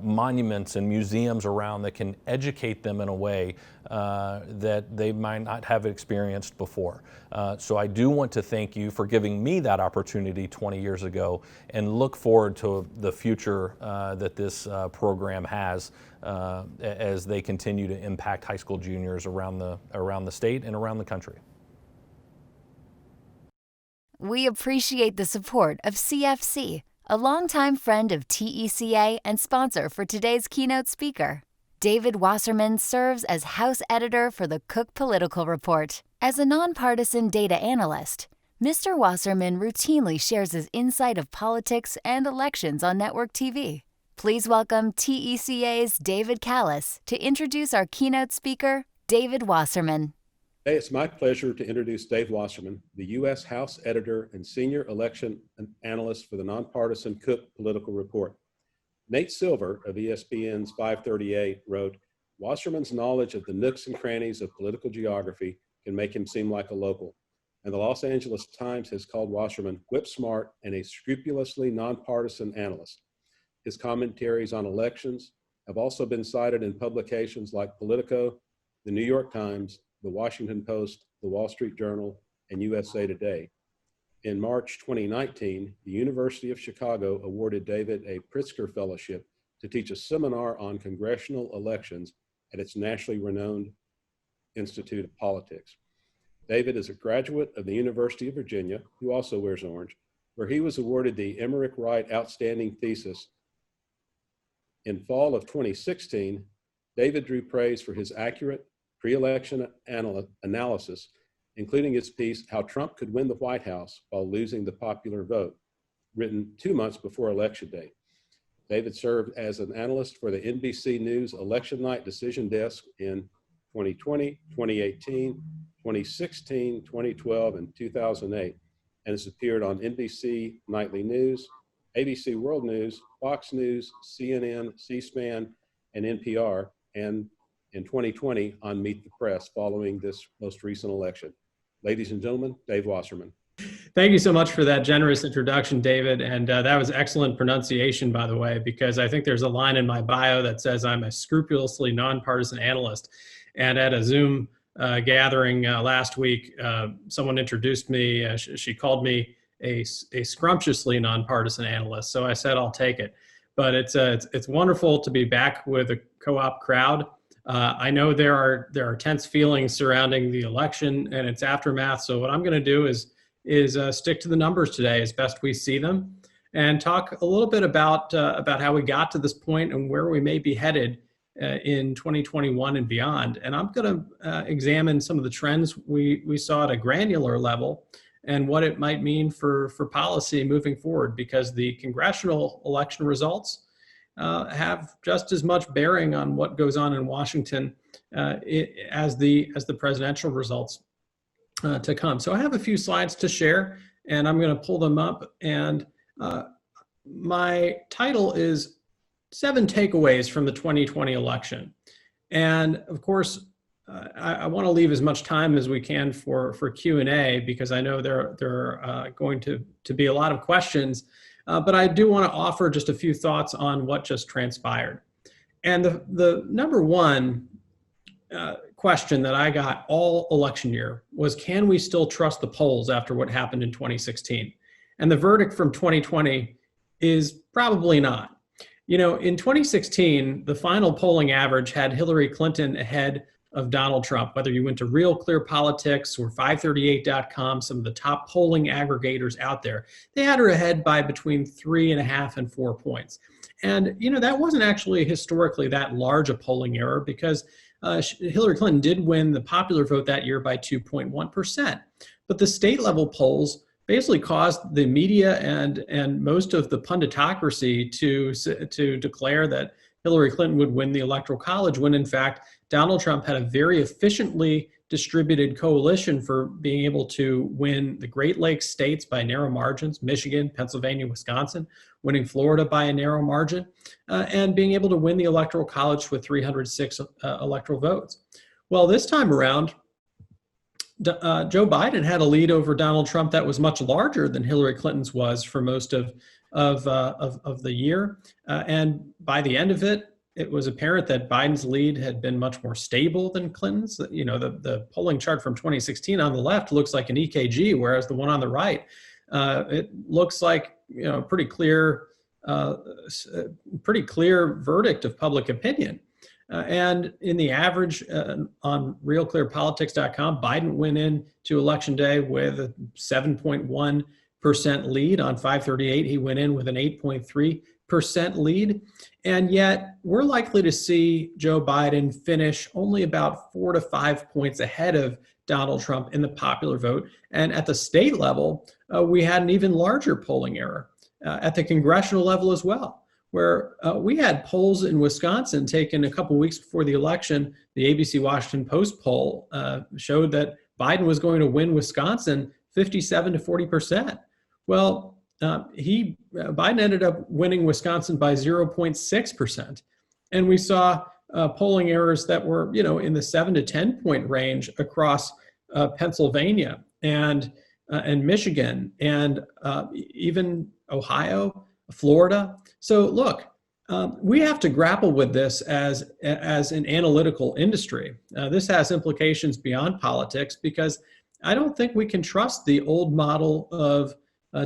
monuments and museums around that can educate them in a way that they might not have experienced before. So I do want to thank you for giving me that opportunity 20 years ago, and look forward to the future that this program has as they continue to impact high school juniors around the state and around the country. We appreciate the support of CFC, a longtime friend of TECA and sponsor for today's keynote speaker. David Wasserman serves as House Editor for the Cook Political Report. As a nonpartisan data analyst, Mr. Wasserman routinely shares his insight of politics and elections on network TV. Please welcome TECA's David Callis to introduce our keynote speaker, David Wasserman. Hey, it's my pleasure to introduce Dave Wasserman, the U.S. House Editor and Senior Election Analyst for the nonpartisan Cook Political Report. Nate Silver of ESPN's 538 wrote, "Wasserman's knowledge of the nooks and crannies of political geography can make him seem like a local." And the Los Angeles Times has called Wasserman whip smart and a scrupulously nonpartisan analyst. His commentaries on elections have also been cited in publications like Politico, the New York Times, the Washington Post, the Wall Street Journal, and USA Today. In March 2019, the University of Chicago awarded David a Pritzker Fellowship to teach a seminar on congressional elections at its nationally renowned Institute of Politics. David is a graduate of the University of Virginia, who also wears orange, where he was awarded the Emmerich Wright Outstanding Thesis. In fall of 2016, David drew praise for his accurate pre-election analysis, including his piece, "How Trump Could Win the White House While Losing the Popular Vote," written 2 months before Election Day. David served as an analyst for the NBC News Election Night Decision Desk in 2020, 2018, 2016, 2012, and 2008, and has appeared on NBC Nightly News, ABC World News, Fox News, CNN, C-SPAN, and NPR, and in 2020 on Meet the Press following this most recent election. Ladies and gentlemen, Dave Wasserman. Thank you so much for that generous introduction, David. And that was excellent pronunciation, by the way, because I think there's a line in my bio that says I'm a scrupulously nonpartisan analyst. And at a Zoom gathering last week, someone introduced me. She called me a scrumptiously nonpartisan analyst. So I said, I'll take it. But it's wonderful to be back with a co-op crowd. I know there are tense feelings surrounding the election and its aftermath. So what I'm going to do is stick to the numbers today as best we see them, and talk a little bit about how we got to this point and where we may be headed in 2021 and beyond. And I'm going to examine some of the trends we saw at a granular level and what it might mean for policy moving forward, because the congressional election results have just as much bearing on what goes on in Washington as the presidential results to come. So I have a few slides to share, and I'm going to pull them up. And my title is 7 Takeaways from the 2020 Election. And of course, I want to leave as much time as we can for Q&A, because I know there are going to be a lot of questions. But I do want to offer just a few thoughts on what just transpired. And the number one question that I got all election year was, can we still trust the polls after what happened in 2016? And the verdict from 2020 is probably not. You know, in 2016, the final polling average had Hillary Clinton ahead of Donald Trump, whether you went to Real Clear Politics or 538.com, some of the top polling aggregators out there, they had her ahead by between 3.5 and 4 points. And, you know, that wasn't actually historically that large a polling error, because Hillary Clinton did win the popular vote that year by 2.1%. But the state level polls basically caused the media and most of the punditocracy to declare that Hillary Clinton would win the Electoral College, when in fact Donald Trump had a very efficiently distributed coalition for being able to win the Great Lakes states by narrow margins, Michigan, Pennsylvania, Wisconsin, winning Florida by a narrow margin, and being able to win the Electoral College with 306 electoral votes. Well, this time around, Joe Biden had a lead over Donald Trump that was much larger than Hillary Clinton's was for most of the year. And by the end of it, it was apparent that Biden's lead had been much more stable than Clinton's. You know, the polling chart from 2016 on the left looks like an EKG, whereas the one on the right, it looks like, you know, pretty clear verdict of public opinion. And in the average on realclearpolitics.com, Biden went into Election Day with a 7.1% lead. On 538, he went in with an 8.3% lead. And yet we're likely to see Joe Biden finish only about 4 to 5 points ahead of Donald Trump in the popular vote. And at the state level, we had an even larger polling error at the congressional level as well, where we had polls in Wisconsin taken a couple weeks before the election. The ABC Washington Post poll showed that Biden was going to win Wisconsin 57 to 40%. Well, Biden ended up winning Wisconsin by 0.6%. And we saw polling errors that were, you know, in the 7 to 10 point range across Pennsylvania and Michigan and even Ohio, Florida. So look, we have to grapple with this as an analytical industry. This has implications beyond politics, because I don't think we can trust the old model of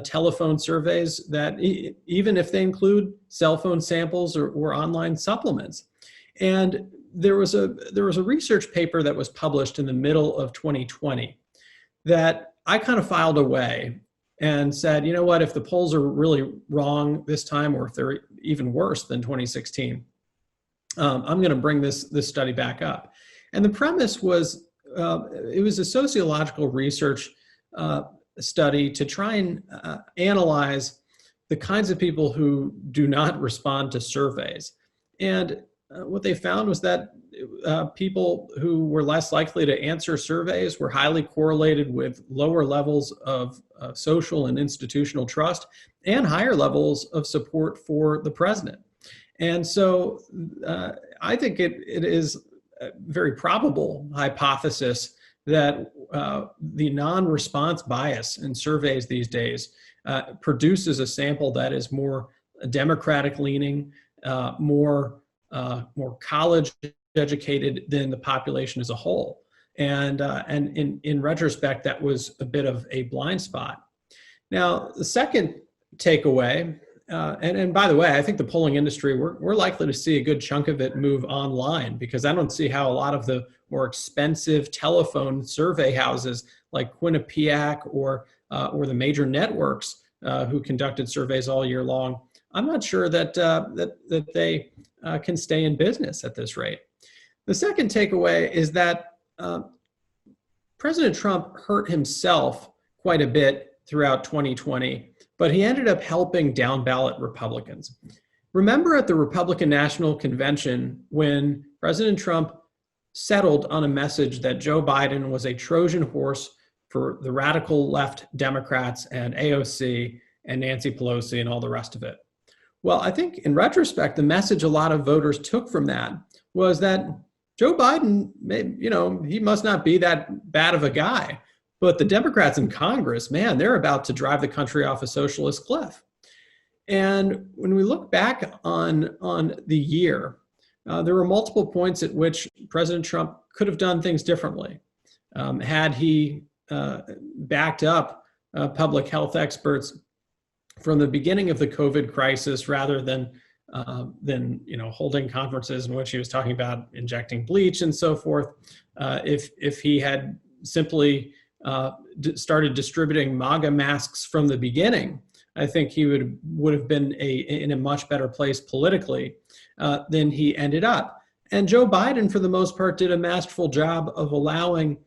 telephone surveys that even if they include cell phone samples or online supplements. And there was a research paper that was published in the middle of 2020 that I kind of filed away and said, you know what, if the polls are really wrong this time, or if they're even worse than 2016, I'm going to bring this study back up. And the premise was, it was a sociological research study to try and analyze the kinds of people who do not respond to surveys. And what they found was that people who were less likely to answer surveys were highly correlated with lower levels of social and institutional trust and higher levels of support for the president. And so I think it is a very probable hypothesis that the non-response bias in surveys these days produces a sample that is more Democratic leaning, more college educated than the population as a whole. And in retrospect, that was a bit of a blind spot. Now, the second takeaway, and by the way, I think the polling industry, we're likely to see a good chunk of it move online, because I don't see how a lot of the more expensive telephone survey houses like Quinnipiac or the major networks who conducted surveys all year long, I'm not sure that they can stay in business at this rate. The second takeaway is that President Trump hurt himself quite a bit throughout 2020, but he ended up helping down ballot Republicans. Remember at the Republican National Convention when President Trump settled on a message that Joe Biden was a Trojan horse for the radical left Democrats and AOC and Nancy Pelosi and all the rest of it. Well, I think in retrospect, the message a lot of voters took from that was that Joe Biden, you know, he must not be that bad of a guy, but the Democrats in Congress, man, they're about to drive the country off a socialist cliff. And when we look back on the year, there were multiple points at which President Trump could have done things differently. Had he backed up public health experts from the beginning of the COVID crisis, rather than holding conferences in which he was talking about injecting bleach and so forth, if he had simply started distributing MAGA masks from the beginning, I think he would have been in a much better place politically than he ended up. And Joe Biden, for the most part, did a masterful job of allowing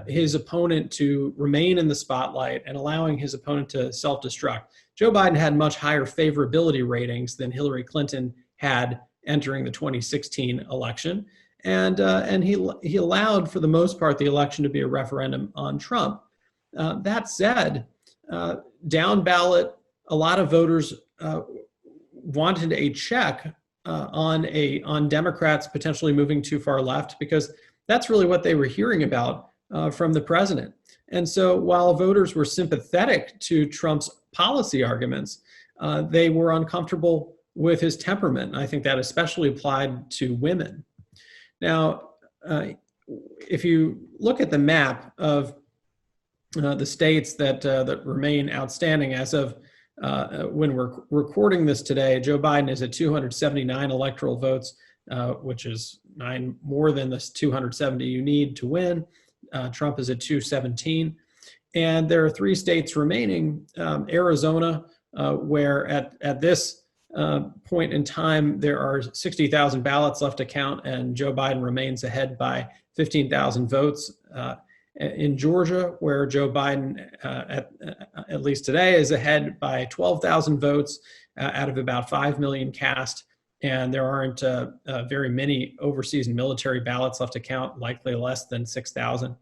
his opponent to remain in the spotlight and allowing his opponent to self-destruct. Joe Biden had much higher favorability ratings than Hillary Clinton had entering the 2016 election. And he allowed, for the most part, the election to be a referendum on Trump. That said, down ballot, a lot of voters wanted a check on Democrats potentially moving too far left, because that's really what they were hearing about from the president. And so while voters were sympathetic to Trump's policy arguments, they were uncomfortable with his temperament. I think that especially applied to women. Now, if you look at the map of the states that remain outstanding as of when we're recording this today, Joe Biden is at 279 electoral votes, which is 9 more than the 270 you need to win. Trump is at 217. And there are 3 states remaining, Arizona, where at this point in time, there are 60,000 ballots left to count, and Joe Biden remains ahead by 15,000 votes. In Georgia, where Joe Biden, at least today, is ahead by 12,000 votes out of about 5 million cast, and there aren't very many overseas and military ballots left to count, likely less than 6,000.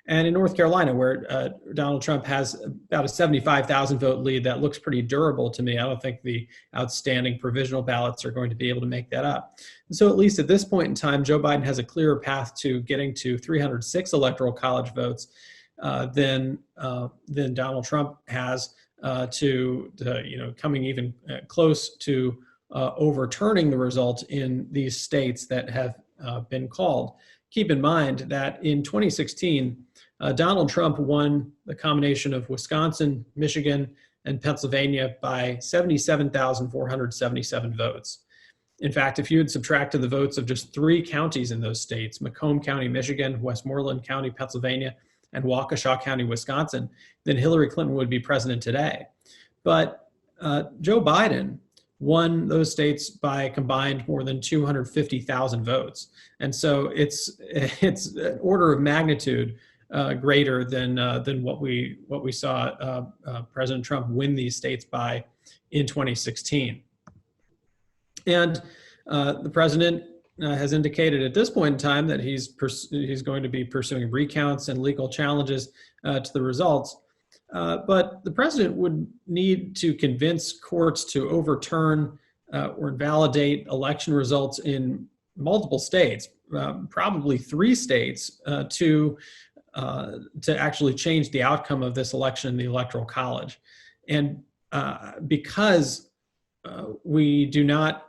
And in North Carolina, where Donald Trump has about a 75,000 vote lead, that looks pretty durable to me. I don't think the outstanding provisional ballots are going to be able to make that up. And so at least at this point in time, Joe Biden has a clearer path to getting to 306 electoral college votes than Donald Trump has to coming even close to overturning the result in these states that have been called. Keep in mind that in 2016, Donald Trump won the combination of Wisconsin, Michigan, and Pennsylvania by 77,477 votes. In fact, if you had subtracted the votes of just 3 counties in those states, Macomb County, Michigan, Westmoreland County, Pennsylvania, and Waukesha County, Wisconsin, then Hillary Clinton would be president today. But Joe Biden won those states by combined more than 250,000 votes. And so it's an order of magnitude greater than what we saw President Trump win these states by in 2016. And the president has indicated at this point in time that he's going to be pursuing recounts and legal challenges to the results. But the president would need to convince courts to overturn or invalidate election results in multiple states, probably 3 states, to actually change the outcome of this election in the Electoral College. And because we do not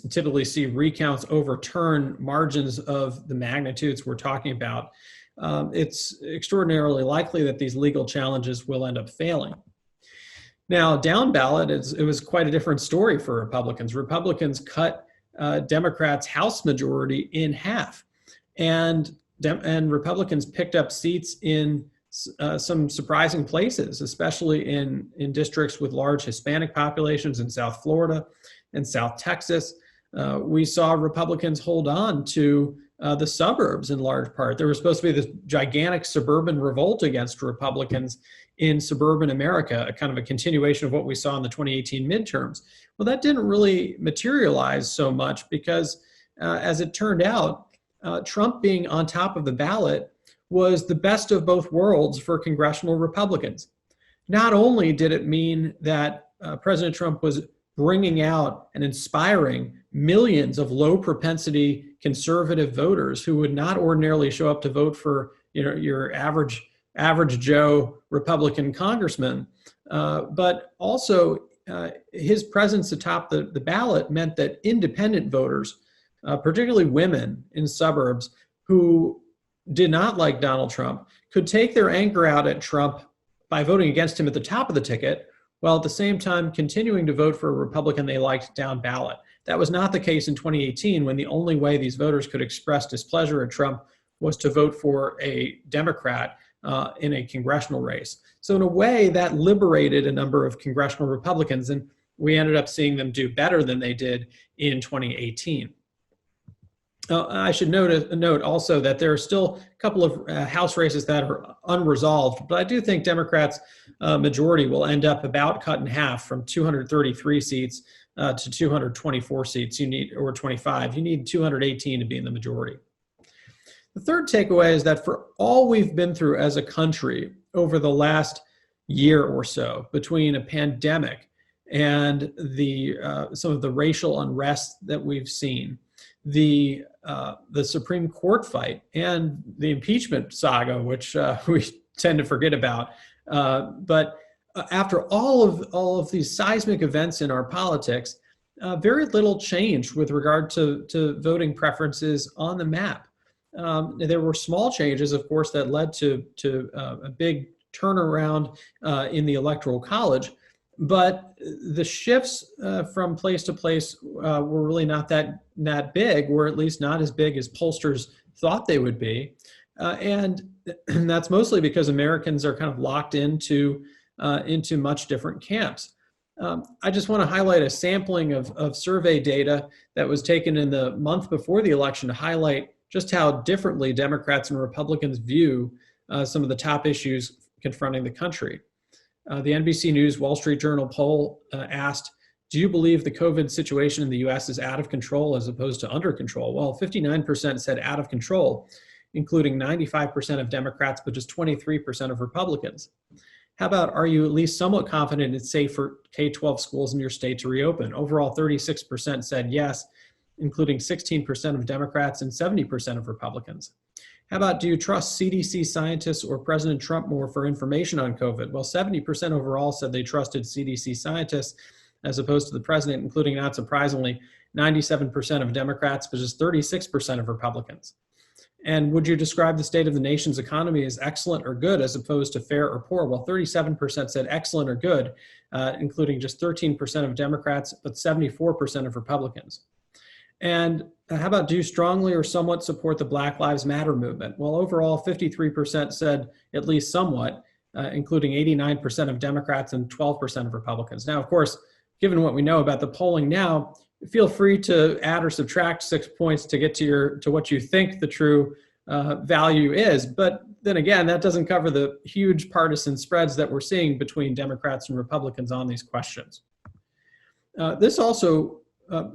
typically see recounts overturn margins of the magnitudes we're talking about, it's extraordinarily likely that these legal challenges will end up failing. Now, down ballot, it was quite a different story for Republicans. Republicans cut Democrats' House majority in half, and Republicans picked up seats in some surprising places, especially in districts with large Hispanic populations in South Florida and South Texas. We saw Republicans hold on to the suburbs in large part. There was supposed to be this gigantic suburban revolt against Republicans in suburban America, a kind of a continuation of what we saw in the 2018 midterms. Well, that didn't really materialize so much because, as it turned out, Trump being on top of the ballot was the best of both worlds for congressional Republicans. Not only did it mean that President Trump was bringing out and inspiring millions of low propensity conservative voters who would not ordinarily show up to vote for your average Joe Republican congressman, but also his presence atop the ballot meant that independent voters, particularly women in suburbs who did not like Donald Trump, could take their anger out at Trump by voting against him at the top of the ticket, while at the same time continuing to vote for a Republican they liked down ballot. That was not the case in 2018, when the only way these voters could express displeasure at Trump was to vote for a Democrat in a congressional race. So in a way, that liberated a number of congressional Republicans, and we ended up seeing them do better than they did in 2018. I should note also that there are still a couple of House races that are unresolved, but I do think Democrats' majority will end up about cut in half from 233 seats to 224 seats. You need, or 25. You need 218 to be in the majority. The third takeaway is that for all we've been through as a country over the last year or so, between a pandemic and some of the racial unrest that we've seen, the Supreme Court fight, and the impeachment saga, which we tend to forget about. But after all of these seismic events in our politics, very little changed with regard to voting preferences on the map. There were small changes, of course, that led to a big turnaround in the Electoral College. But the shifts from place to place were really not that big, or at least not as big as pollsters thought they would be. And that's mostly because Americans are kind of locked into much different camps. I just want to highlight a sampling of survey data that was taken in the month before the election to highlight just how differently Democrats and Republicans view some of the top issues confronting the country. The NBC News Wall Street Journal poll asked, do you believe the COVID situation in the US is out of control as opposed to under control? Well, 59% said out of control, including 95% of Democrats, but just 23% of Republicans. How about, are you at least somewhat confident it's safe for K-12 schools in your state to reopen? Overall, 36% said yes, including 16% of Democrats and 70% of Republicans. How about, do you trust CDC scientists or President Trump more for information on COVID? Well, 70% overall said they trusted CDC scientists as opposed to the president, including, not surprisingly, 97% of Democrats, but just 36% of Republicans. And would you describe the state of the nation's economy as excellent or good as opposed to fair or poor? Well, 37% said excellent or good, including just 13% of Democrats, but 74% of Republicans. And how about, do you strongly or somewhat support the Black Lives Matter movement? Well, overall, 53% said at least somewhat, including 89% of Democrats and 12% of Republicans. Now, of course, given what we know about the polling now, feel free to add or subtract 6 points to get to what you think the true value is. But then again, that doesn't cover the huge partisan spreads that we're seeing between Democrats and Republicans on these questions. This also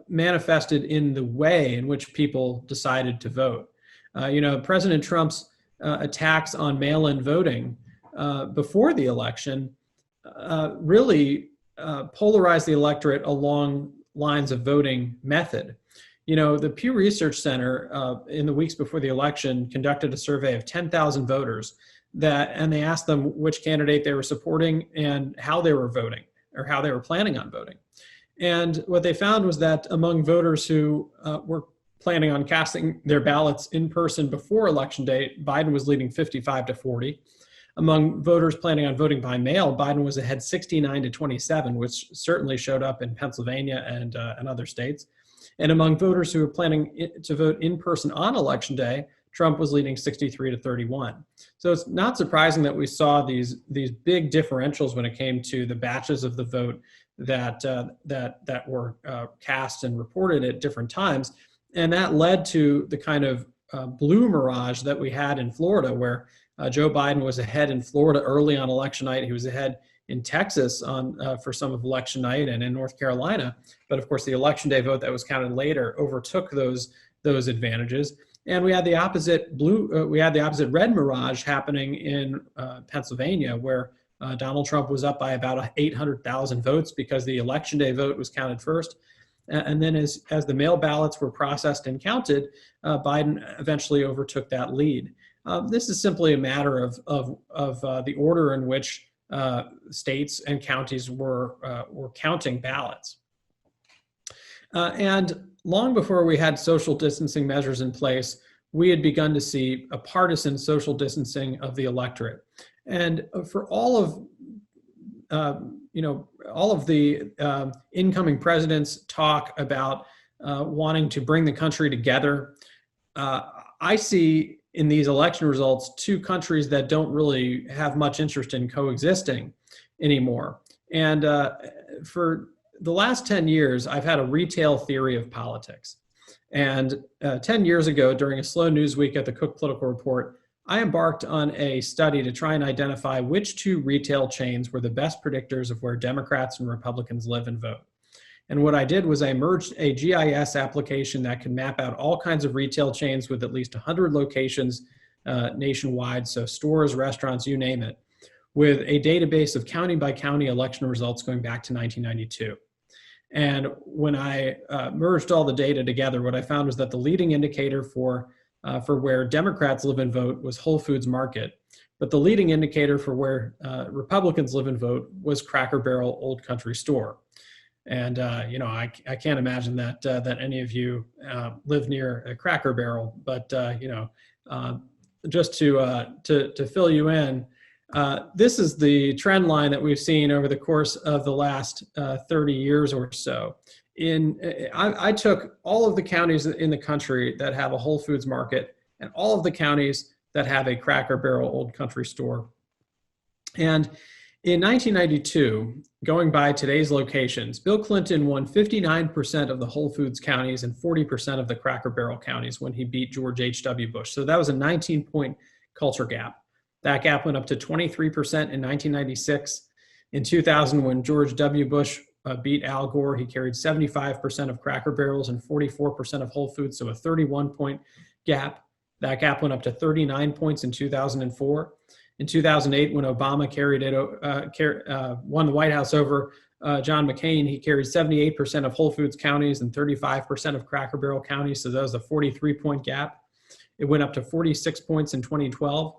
manifested in the way in which people decided to vote. President Trump's attacks on mail-in voting before the election really polarized the electorate along lines of voting method. The Pew Research Center in the weeks before the election conducted a survey of 10,000 voters and they asked them which candidate they were supporting and how they were voting, or how they were planning on voting. And what they found was that among voters who were planning on casting their ballots in person before Election Day, Biden was leading 55-40. Among voters planning on voting by mail, Biden was ahead 69-27, which certainly showed up in Pennsylvania and other states. And among voters who were planning to vote in person on Election Day, Trump was leading 63-31. So it's not surprising that we saw these big differentials when it came to the batches of the vote that were cast and reported at different times. And that led to the kind of blue mirage that we had in Florida, where Joe Biden was ahead in Florida early on election night. He was ahead in Texas for some of election night, and in North Carolina. But of course, the Election Day vote that was counted later overtook those advantages. And we had the opposite red mirage happening in Pennsylvania, where Donald Trump was up by about 800,000 votes because the Election Day vote was counted first. And then as the mail ballots were processed and counted, Biden eventually overtook that lead. This is simply a matter of the order in which states and counties were counting ballots. And long before we had social distancing measures in place, we had begun to see a partisan social distancing of the electorate. And for all of the incoming president's talk about wanting to bring the country together, I see in these election results two countries that don't really have much interest in coexisting anymore. And for the last 10 years, I've had a retail theory of politics. And 10 years ago, during a slow news week at the Cook Political Report, I embarked on a study to try and identify which two retail chains were the best predictors of where Democrats and Republicans live and vote. And what I did was I merged a GIS application that can map out all kinds of retail chains with at least 100 locations nationwide, so stores, restaurants, you name it, with a database of county by county election results going back to 1992. And when I merged all the data together, what I found was that the leading indicator for where Democrats live and vote was Whole Foods Market, but the leading indicator for where Republicans live and vote was Cracker Barrel Old Country Store. And I can't imagine that any of you live near a Cracker Barrel, but just to fill you in, this is the trend line that we've seen over the course of the last 30 years or so. I took all of the counties in the country that have a Whole Foods Market and all of the counties that have a Cracker Barrel Old Country Store. And in 1992, going by today's locations, Bill Clinton won 59% of the Whole Foods counties and 40% of the Cracker Barrel counties when he beat George H.W. Bush. So that was a 19-point culture gap. That gap went up to 23% in 1996. In 2000, when George W. Bush beat Al Gore, he carried 75% of Cracker Barrels and 44% of Whole Foods, so a 31-point gap. That gap went up to 39 points in 2004. In 2008, when Obama won the White House over John McCain, he carried 78% of Whole Foods counties and 35% of Cracker Barrel counties, so that was a 43-point gap. It went up to 46 points in 2012.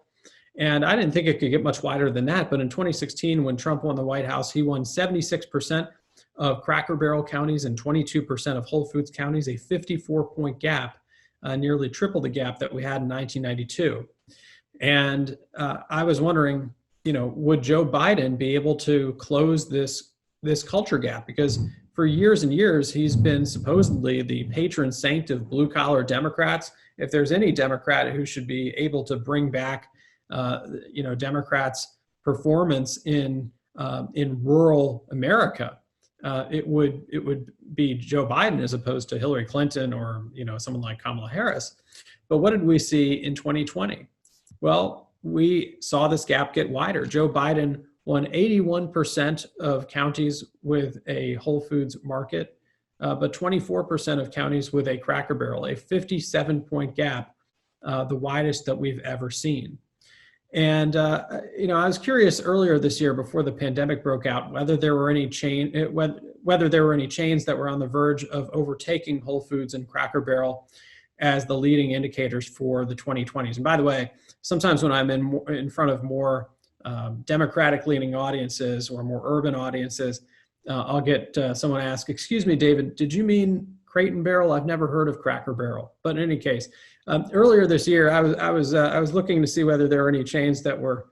And I didn't think it could get much wider than that, but in 2016, when Trump won the White House, he won 76% of Cracker Barrel counties and 22% of Whole Foods counties, a 54-point gap, nearly triple the gap that we had in 1992. And I was wondering, would Joe Biden be able to close this culture gap? Because for years and years, he's been supposedly the patron saint of blue-collar Democrats. If there's any Democrat who should be able to bring back, Democrats' performance in rural America, it would be Joe Biden as opposed to Hillary Clinton or someone like Kamala Harris. But what did we see in 2020? Well, we saw this gap get wider. Joe Biden won 81% of counties with a Whole Foods Market, but 24% of counties with a Cracker Barrel, a 57-point gap, the widest that we've ever seen. And I was curious earlier this year, before the pandemic broke out, whether there were any chains that were on the verge of overtaking Whole Foods and Cracker Barrel as the leading indicators for the 2020s. And by the way, sometimes when I'm in front of more Democratic-leaning audiences or more urban audiences, I'll get someone ask, "Excuse me, David, did you mean Crate and Barrel? I've never heard of Cracker Barrel." But in any case, earlier this year, I was looking to see whether there were any chains that were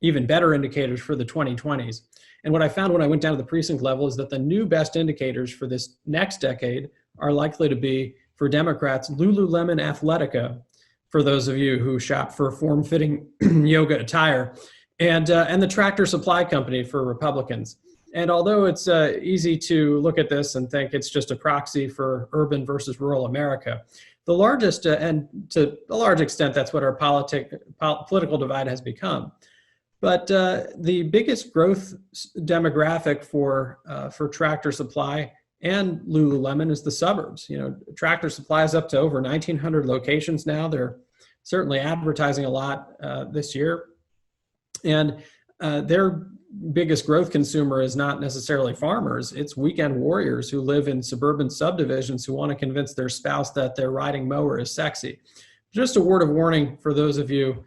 even better indicators for the 2020s. And what I found when I went down to the precinct level is that the new best indicators for this next decade are likely to be, for Democrats, Lululemon Athletica, for those of you who shop for form-fitting yoga attire, and the Tractor Supply Company for Republicans. And although it's easy to look at this and think it's just a proxy for urban versus rural America, the largest, and to a large extent, that's what our political divide has become. But the biggest growth demographic for Tractor Supply and Lululemon is the suburbs. Tractor Supply is up to over 1,900 locations now. They're certainly advertising a lot this year. And their biggest growth consumer is not necessarily farmers. It's weekend warriors who live in suburban subdivisions who want to convince their spouse that their riding mower is sexy. Just a word of warning for those of you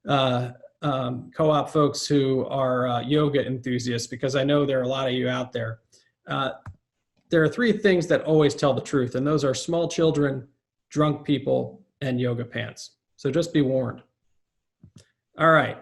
co-op folks who are yoga enthusiasts, because I know there are a lot of you out there. There are three things that always tell the truth, and those are small children, drunk people, and yoga pants. So just be warned. All right.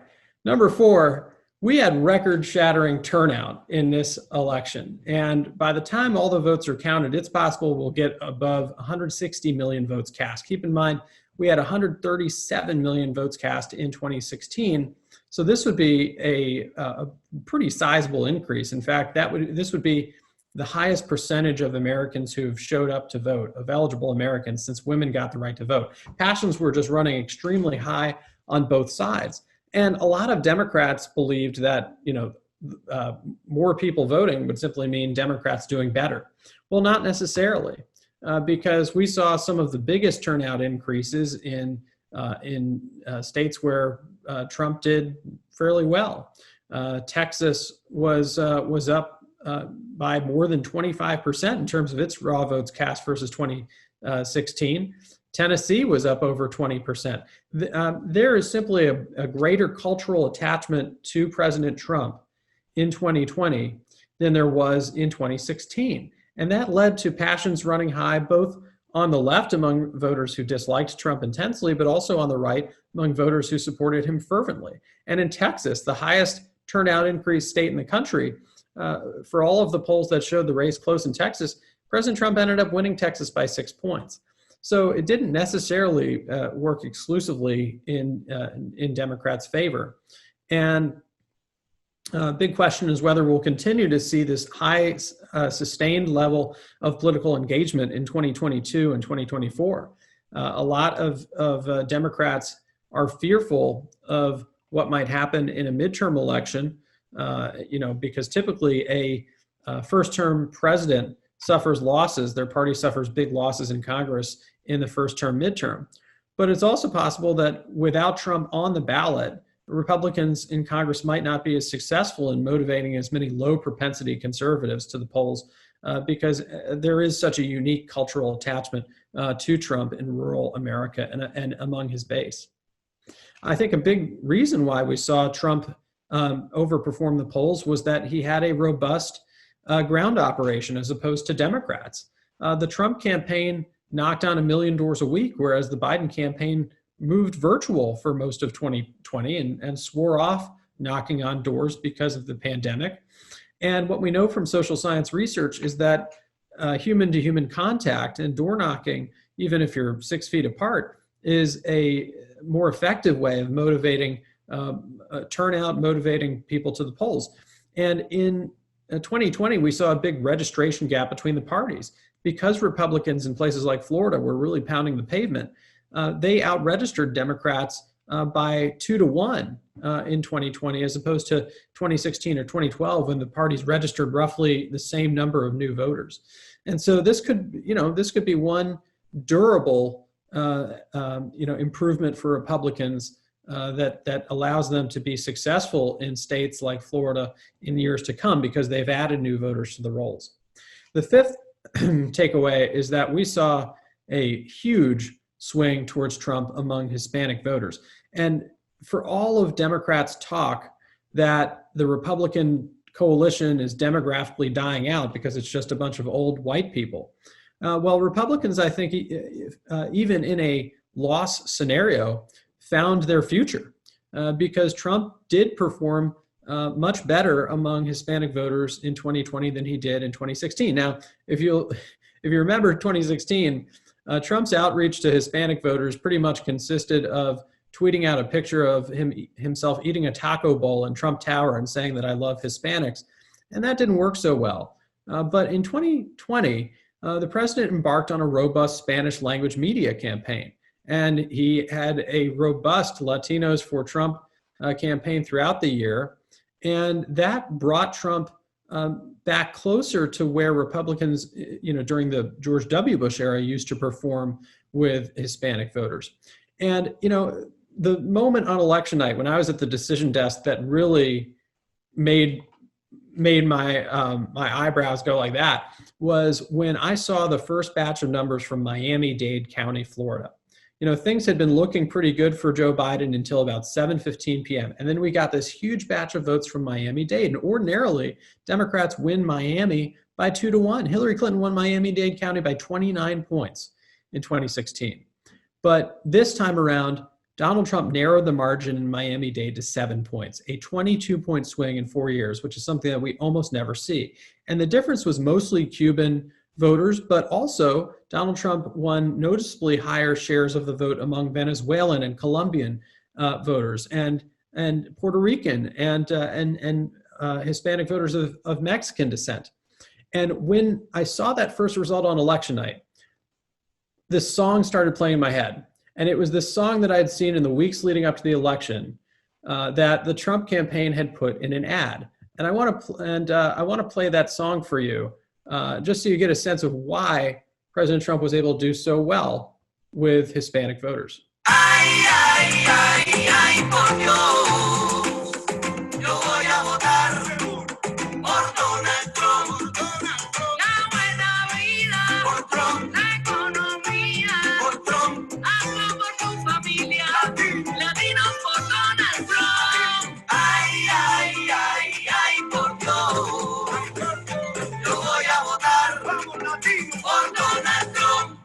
Number 4, we had record-shattering turnout in this election. And by the time all the votes are counted, it's possible we'll get above 160 million votes cast. Keep in mind, we had 137 million votes cast in 2016. So this would be a pretty sizable increase. In fact, this would be the highest percentage of Americans who've showed up to vote, of eligible Americans, since women got the right to vote. Passions were just running extremely high on both sides. And a lot of Democrats believed that, more people voting would simply mean Democrats doing better. Well, not necessarily, because we saw some of the biggest turnout increases in states where Trump did fairly well. Texas was up by more than 25% in terms of its raw votes cast versus 2016. Tennessee was up over 20%. There is simply a greater cultural attachment to President Trump in 2020 than there was in 2016. And that led to passions running high, both on the left among voters who disliked Trump intensely, but also on the right among voters who supported him fervently. And in Texas, the highest turnout increase state in the country, for all of the polls that showed the race close in Texas, President Trump ended up winning Texas by 6 points. So it didn't necessarily work exclusively in Democrats' favor. And big question is whether we'll continue to see this high sustained level of political engagement in 2022 and 2024. A lot of Democrats are fearful of what might happen in a midterm election, because typically a first-term president suffers losses. Their party suffers big losses in Congress in the first-term midterm. But it's also possible that without Trump on the ballot, Republicans in Congress might not be as successful in motivating as many low-propensity conservatives to the polls because there is such a unique cultural attachment to Trump in rural America and among his base. I think a big reason why we saw Trump overperform the polls was that he had a robust ground operation as opposed to Democrats. The Trump campaign knocked on 1 million doors a week, whereas the Biden campaign moved virtual for most of 2020 and swore off knocking on doors because of the pandemic. And what we know from social science research is that human-to-human contact and door knocking, even if you're 6 feet apart, is a more effective way of motivating turnout, motivating people to the polls. And in 2020, we saw a big registration gap between the parties. Because Republicans in places like Florida were really pounding the pavement, they out-registered Democrats by 2 to 1 in 2020, as opposed to 2016 or 2012, when the parties registered roughly the same number of new voters. And so this could be one durable, improvement for Republicans that allows them to be successful in states like Florida in years to come, because they've added new voters to the rolls. The fifth takeaway is that we saw a huge swing towards Trump among Hispanic voters. And for all of Democrats' talk that the Republican coalition is demographically dying out because it's just a bunch of old white people, Republicans, I think, even in a loss scenario, found their future because Trump did perform much better among Hispanic voters in 2020 than he did in 2016. Now, if you remember 2016, Trump's outreach to Hispanic voters pretty much consisted of tweeting out a picture of himself eating a taco bowl in Trump Tower and saying that I love Hispanics. And that didn't work so well. But in 2020, the president embarked on a robust Spanish language media campaign. And he had a robust Latinos for Trump campaign throughout the year. And that brought Trump back closer to where Republicans, during the George W. Bush era, used to perform with Hispanic voters. And, the moment on election night when I was at the decision desk that really made my eyebrows go like that was when I saw the first batch of numbers from Miami-Dade County, Florida. Things had been looking pretty good for Joe Biden until about 7:15 p.m. And then we got this huge batch of votes from Miami-Dade. And ordinarily, Democrats win Miami by 2 to 1. Hillary Clinton won Miami-Dade County by 29 points in 2016. But this time around, Donald Trump narrowed the margin in Miami-Dade to 7 points, a 22-point swing in 4 years, which is something that we almost never see. And the difference was mostly Cuban voters, but also Donald Trump won noticeably higher shares of the vote among Venezuelan and Colombian voters, and Puerto Rican and Hispanic voters of Mexican descent. And when I saw that first result on election night, this song started playing in my head. And it was this song that I had seen in the weeks leading up to the election that the Trump campaign had put in an ad. And I want to play that song for you, just so you get a sense of why President Trump was able to do so well with Hispanic voters.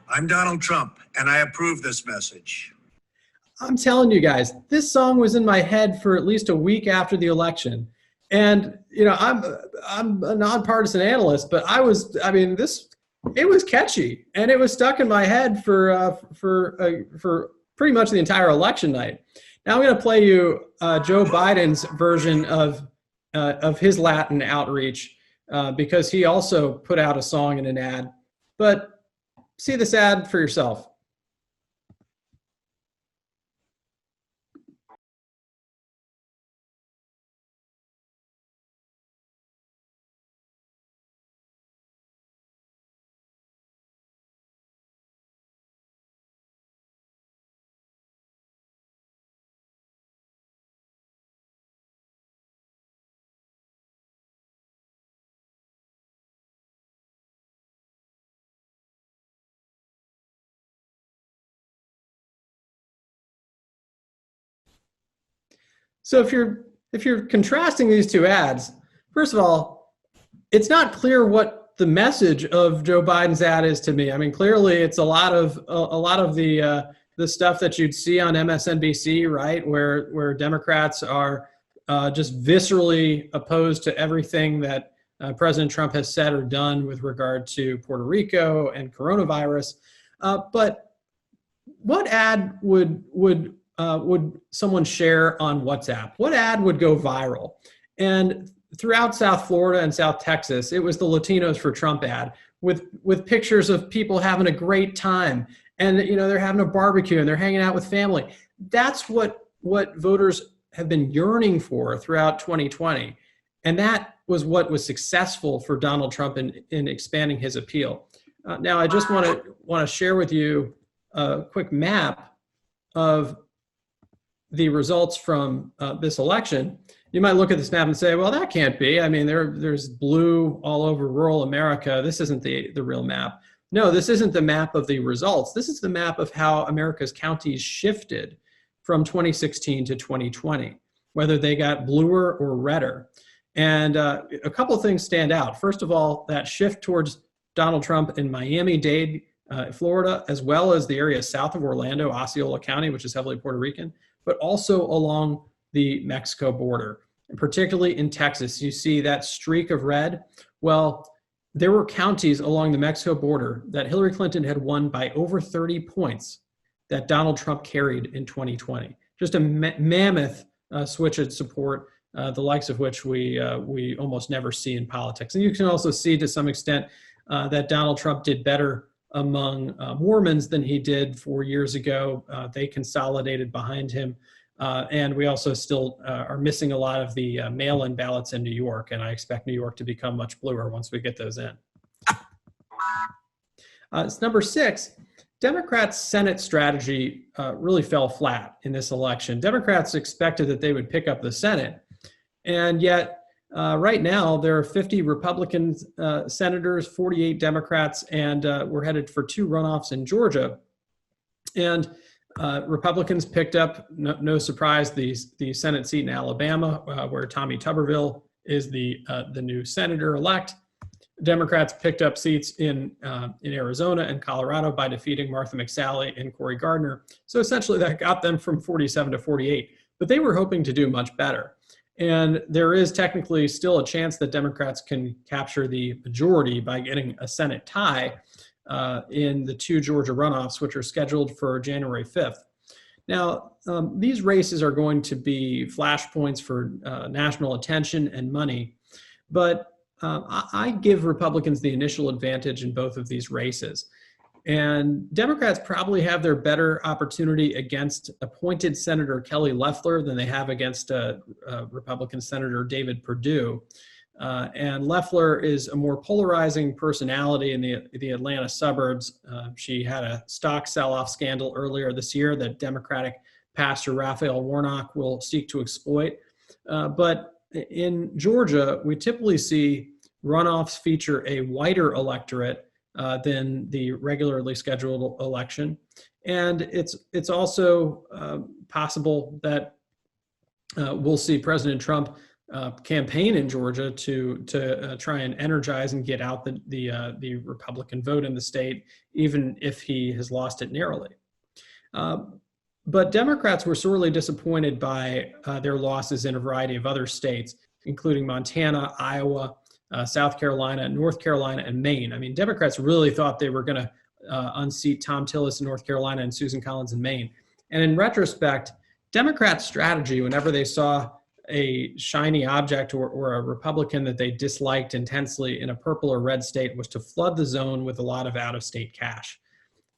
I'm Donald Trump, and I approve this message. I'm telling you guys, this song was in my head for at least a week after the election. And, you know, I'm a nonpartisan analyst, but it was catchy, and it was stuck in my head for pretty much the entire election night. Now I'm going to play you Joe Biden's version of his Latin outreach because he also put out a song in an ad. But see this ad for yourself. So if you're contrasting these two ads, first of all, it's not clear what the message of Joe Biden's ad is to me. I mean, clearly it's a lot of the stuff that you'd see on MSNBC, right, where Democrats are just viscerally opposed to everything that President Trump has said or done with regard to Puerto Rico and coronavirus. But what ad would someone share on WhatsApp? What ad would go viral? And throughout South Florida and South Texas, it was the Latinos for Trump ad with pictures of people having a great time. And, you know, they're having a barbecue and they're hanging out with family. That's what voters have been yearning for throughout 2020. And that was what was successful for Donald Trump in expanding his appeal. Now, I just want to share with you a quick map of the results from this election. You might look at this map and say, well, that can't be. I mean, there's blue all over rural America. This isn't the real map. No, this isn't the map of the results. This is the map of how America's counties shifted from 2016 to 2020, whether they got bluer or redder. And a couple of things stand out. First of all, that shift towards Donald Trump in Miami-Dade, Florida, as well as the area south of Orlando, Osceola County, which is heavily Puerto Rican, but also along the Mexico border, and particularly in Texas. You see that streak of red. Well, there were counties along the Mexico border that Hillary Clinton had won by over 30 points that Donald Trump carried in 2020. Just a mammoth switch in support, the likes of which we almost never see in politics. And you can also see to some extent that Donald Trump did better among Mormons than he did 4 years ago. They consolidated behind him. And we also still are missing a lot of the mail-in ballots in New York, and I expect New York to become much bluer once we get those in. It's number 6. Democrats' Senate strategy really fell flat in this election. Democrats expected that they would pick up the Senate, and yet right now there are 50 Republican senators, 48 Democrats, and we're headed for 2 runoffs in Georgia. And Republicans picked up, no surprise, the Senate seat in Alabama, where Tommy Tuberville is the new senator-elect. Democrats picked up seats in Arizona and Colorado by defeating Martha McSally and Cory Gardner. So essentially that got them from 47 to 48. But they were hoping to do much better. And there is technically still a chance that Democrats can capture the majority by getting a Senate tie in the 2 Georgia runoffs, which are scheduled for January 5th. Now, these races are going to be flashpoints for national attention and money, but I give Republicans the initial advantage in both of these races. And Democrats probably have their better opportunity against appointed Senator Kelly Loeffler than they have against Republican Senator David Perdue. And Loeffler is a more polarizing personality in the Atlanta suburbs. She had a stock sell-off scandal earlier this year that Democratic pastor Raphael Warnock will seek to exploit. But in Georgia, we typically see runoffs feature a whiter electorate than the regularly scheduled election. And it's also possible that we'll see President Trump campaign in Georgia to try and energize and get out the Republican vote in the state, even if he has lost it narrowly. But Democrats were sorely disappointed by their losses in a variety of other states, including Montana, Iowa, South Carolina, North Carolina, and Maine. I mean, Democrats really thought they were going to unseat Tom Tillis in North Carolina and Susan Collins in Maine. And in retrospect, Democrats' strategy, whenever they saw a shiny object or a Republican that they disliked intensely in a purple or red state, was to flood the zone with a lot of out-of-state cash.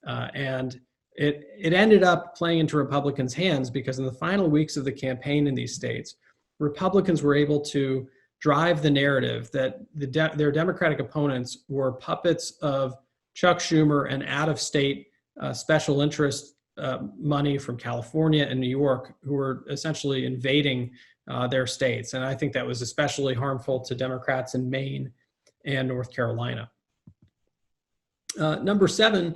And it ended up playing into Republicans' hands because in the final weeks of the campaign in these states, Republicans were able to drive the narrative that their Democratic opponents were puppets of Chuck Schumer and out-of-state special interest money from California and New York, who were essentially invading their states. And I think that was especially harmful to Democrats in Maine and North Carolina. Number 7,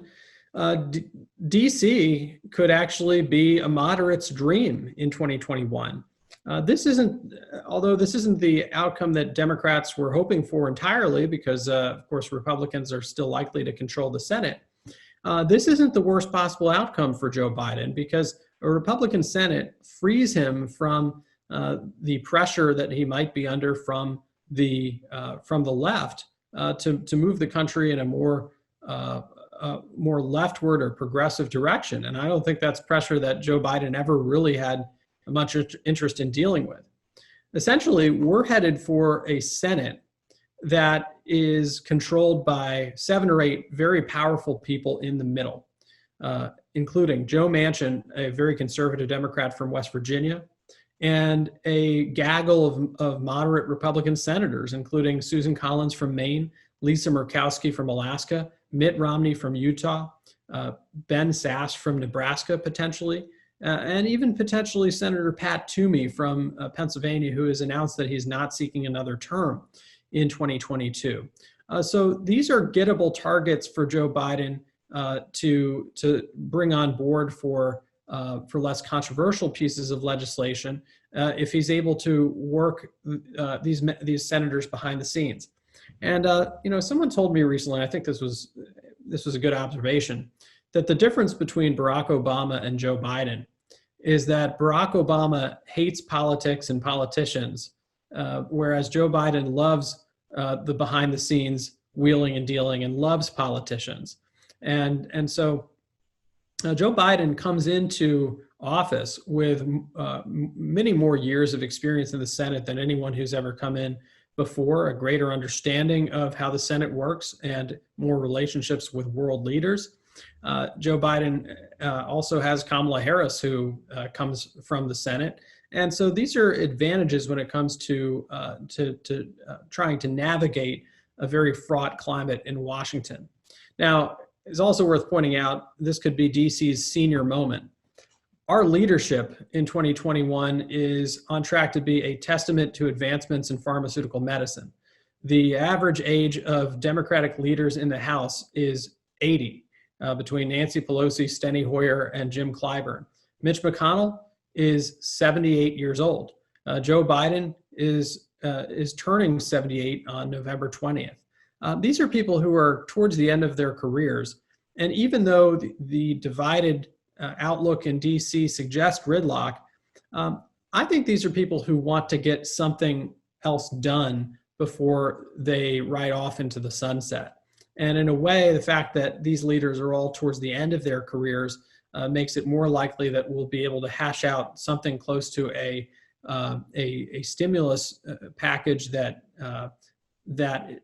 DC could actually be a moderate's dream in 2021. Although this isn't the outcome that Democrats were hoping for entirely, because of course Republicans are still likely to control the Senate. This isn't the worst possible outcome for Joe Biden, because a Republican Senate frees him from the pressure that he might be under from the left to move the country in a more leftward or progressive direction. And I don't think that's pressure that Joe Biden ever really had much interest in dealing with. Essentially, we're headed for a Senate that is controlled by 7 or 8 very powerful people in the middle, including Joe Manchin, a very conservative Democrat from West Virginia, and a gaggle of moderate Republican senators, including Susan Collins from Maine, Lisa Murkowski from Alaska, Mitt Romney from Utah, Ben Sasse from Nebraska, potentially, and even potentially Senator Pat Toomey from Pennsylvania, who has announced that he's not seeking another term in 2022. So these are gettable targets for Joe Biden to bring on board for less controversial pieces of legislation if he's able to work these senators behind the scenes. And someone told me recently, I think this was a good observation, that the difference between Barack Obama and Joe Biden is that Barack Obama hates politics and politicians, whereas Joe Biden loves the behind the scenes wheeling and dealing and loves politicians. And so Joe Biden comes into office with many more years of experience in the Senate than anyone who's ever come in before, a greater understanding of how the Senate works and more relationships with world leaders. Joe Biden also has Kamala Harris, who comes from the Senate. And so these are advantages when it comes to trying to navigate a very fraught climate in Washington. Now, it's also worth pointing out, this could be DC's senior moment. Our leadership in 2021 is on track to be a testament to advancements in pharmaceutical medicine. The average age of Democratic leaders in the House is 80, between Nancy Pelosi, Steny Hoyer, and Jim Clyburn. Mitch McConnell is 78 years old. Joe Biden is turning 78 on November 20th. These are people who are towards the end of their careers. And even though the divided outlook in DC suggests gridlock, I think these are people who want to get something else done before they ride off into the sunset. And in a way, the fact that these leaders are all towards the end of their careers makes it more likely that we'll be able to hash out something close to a stimulus package that that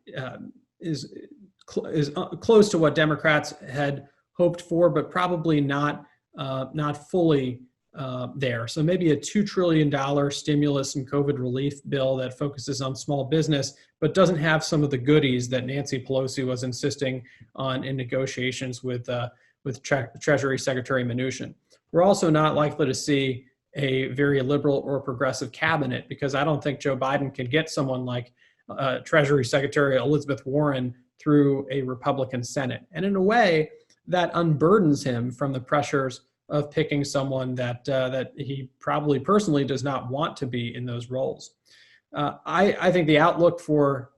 is close to what Democrats had hoped for, but probably not fully there. So maybe a $2 trillion stimulus and COVID relief bill that focuses on small business, but doesn't have some of the goodies that Nancy Pelosi was insisting on in negotiations with Treasury Secretary Mnuchin. We're also not likely to see a very liberal or progressive cabinet, because I don't think Joe Biden can get someone like Treasury Secretary Elizabeth Warren through a Republican Senate. And in a way, that unburdens him from the pressures of picking someone that he probably personally does not want to be in those roles. I think the outlook for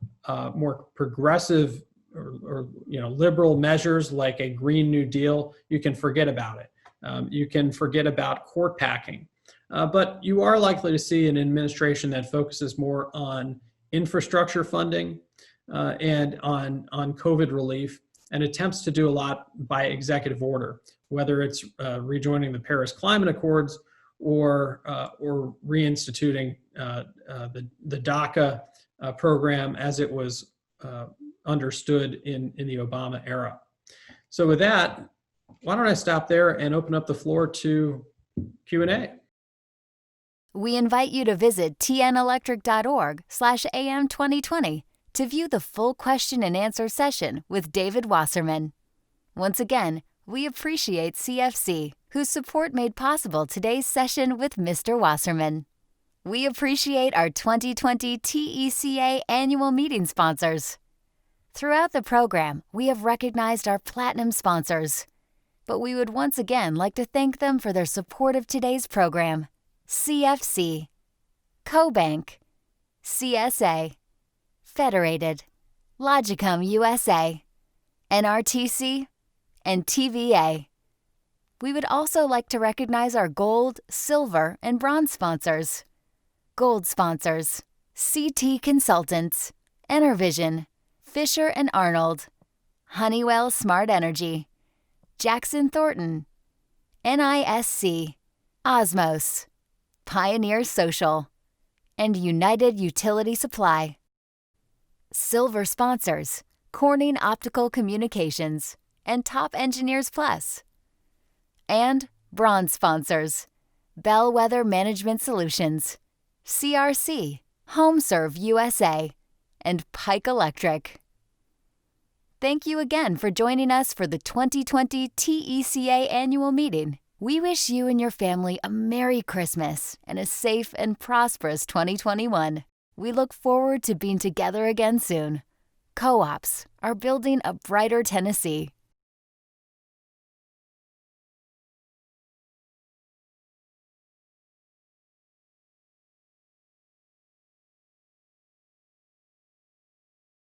more progressive or liberal measures like a Green New Deal, you can forget about it. You can forget about court packing. But you are likely to see an administration that focuses more on infrastructure funding and on COVID relief, and attempts to do a lot by executive order, whether it's rejoining the Paris Climate Accords or reinstituting the DACA program as it was understood in the Obama era. So with that, why don't I stop there and open up the floor to Q&A. We invite you to visit tnelectric.org/AM2020 to view the full question and answer session with David Wasserman. Once again, we appreciate CFC, whose support made possible today's session with Mr. Wasserman. We appreciate our 2020 TECA annual meeting sponsors. Throughout the program, we have recognized our platinum sponsors, but we would once again like to thank them for their support of today's program. CFC, CoBank, CSA, Federated, Logicom USA, NRTC, and TVA. We would also like to recognize our gold, silver, and bronze sponsors. Gold sponsors: CT Consultants, Enervision, Fisher & Arnold, Honeywell Smart Energy, Jackson Thornton, NISC, Osmos, Pioneer Social, and United Utility Supply. Silver sponsors: Corning Optical Communications and Top Engineers Plus. And bronze sponsors: Bellwether Management Solutions, CRC, HomeServe USA, and Pike Electric. Thank you again for joining us for the 2020 TECA annual meeting. We wish you and your family a Merry Christmas and a safe and prosperous 2021. We look forward to being together again soon. Co-ops are building a brighter Tennessee.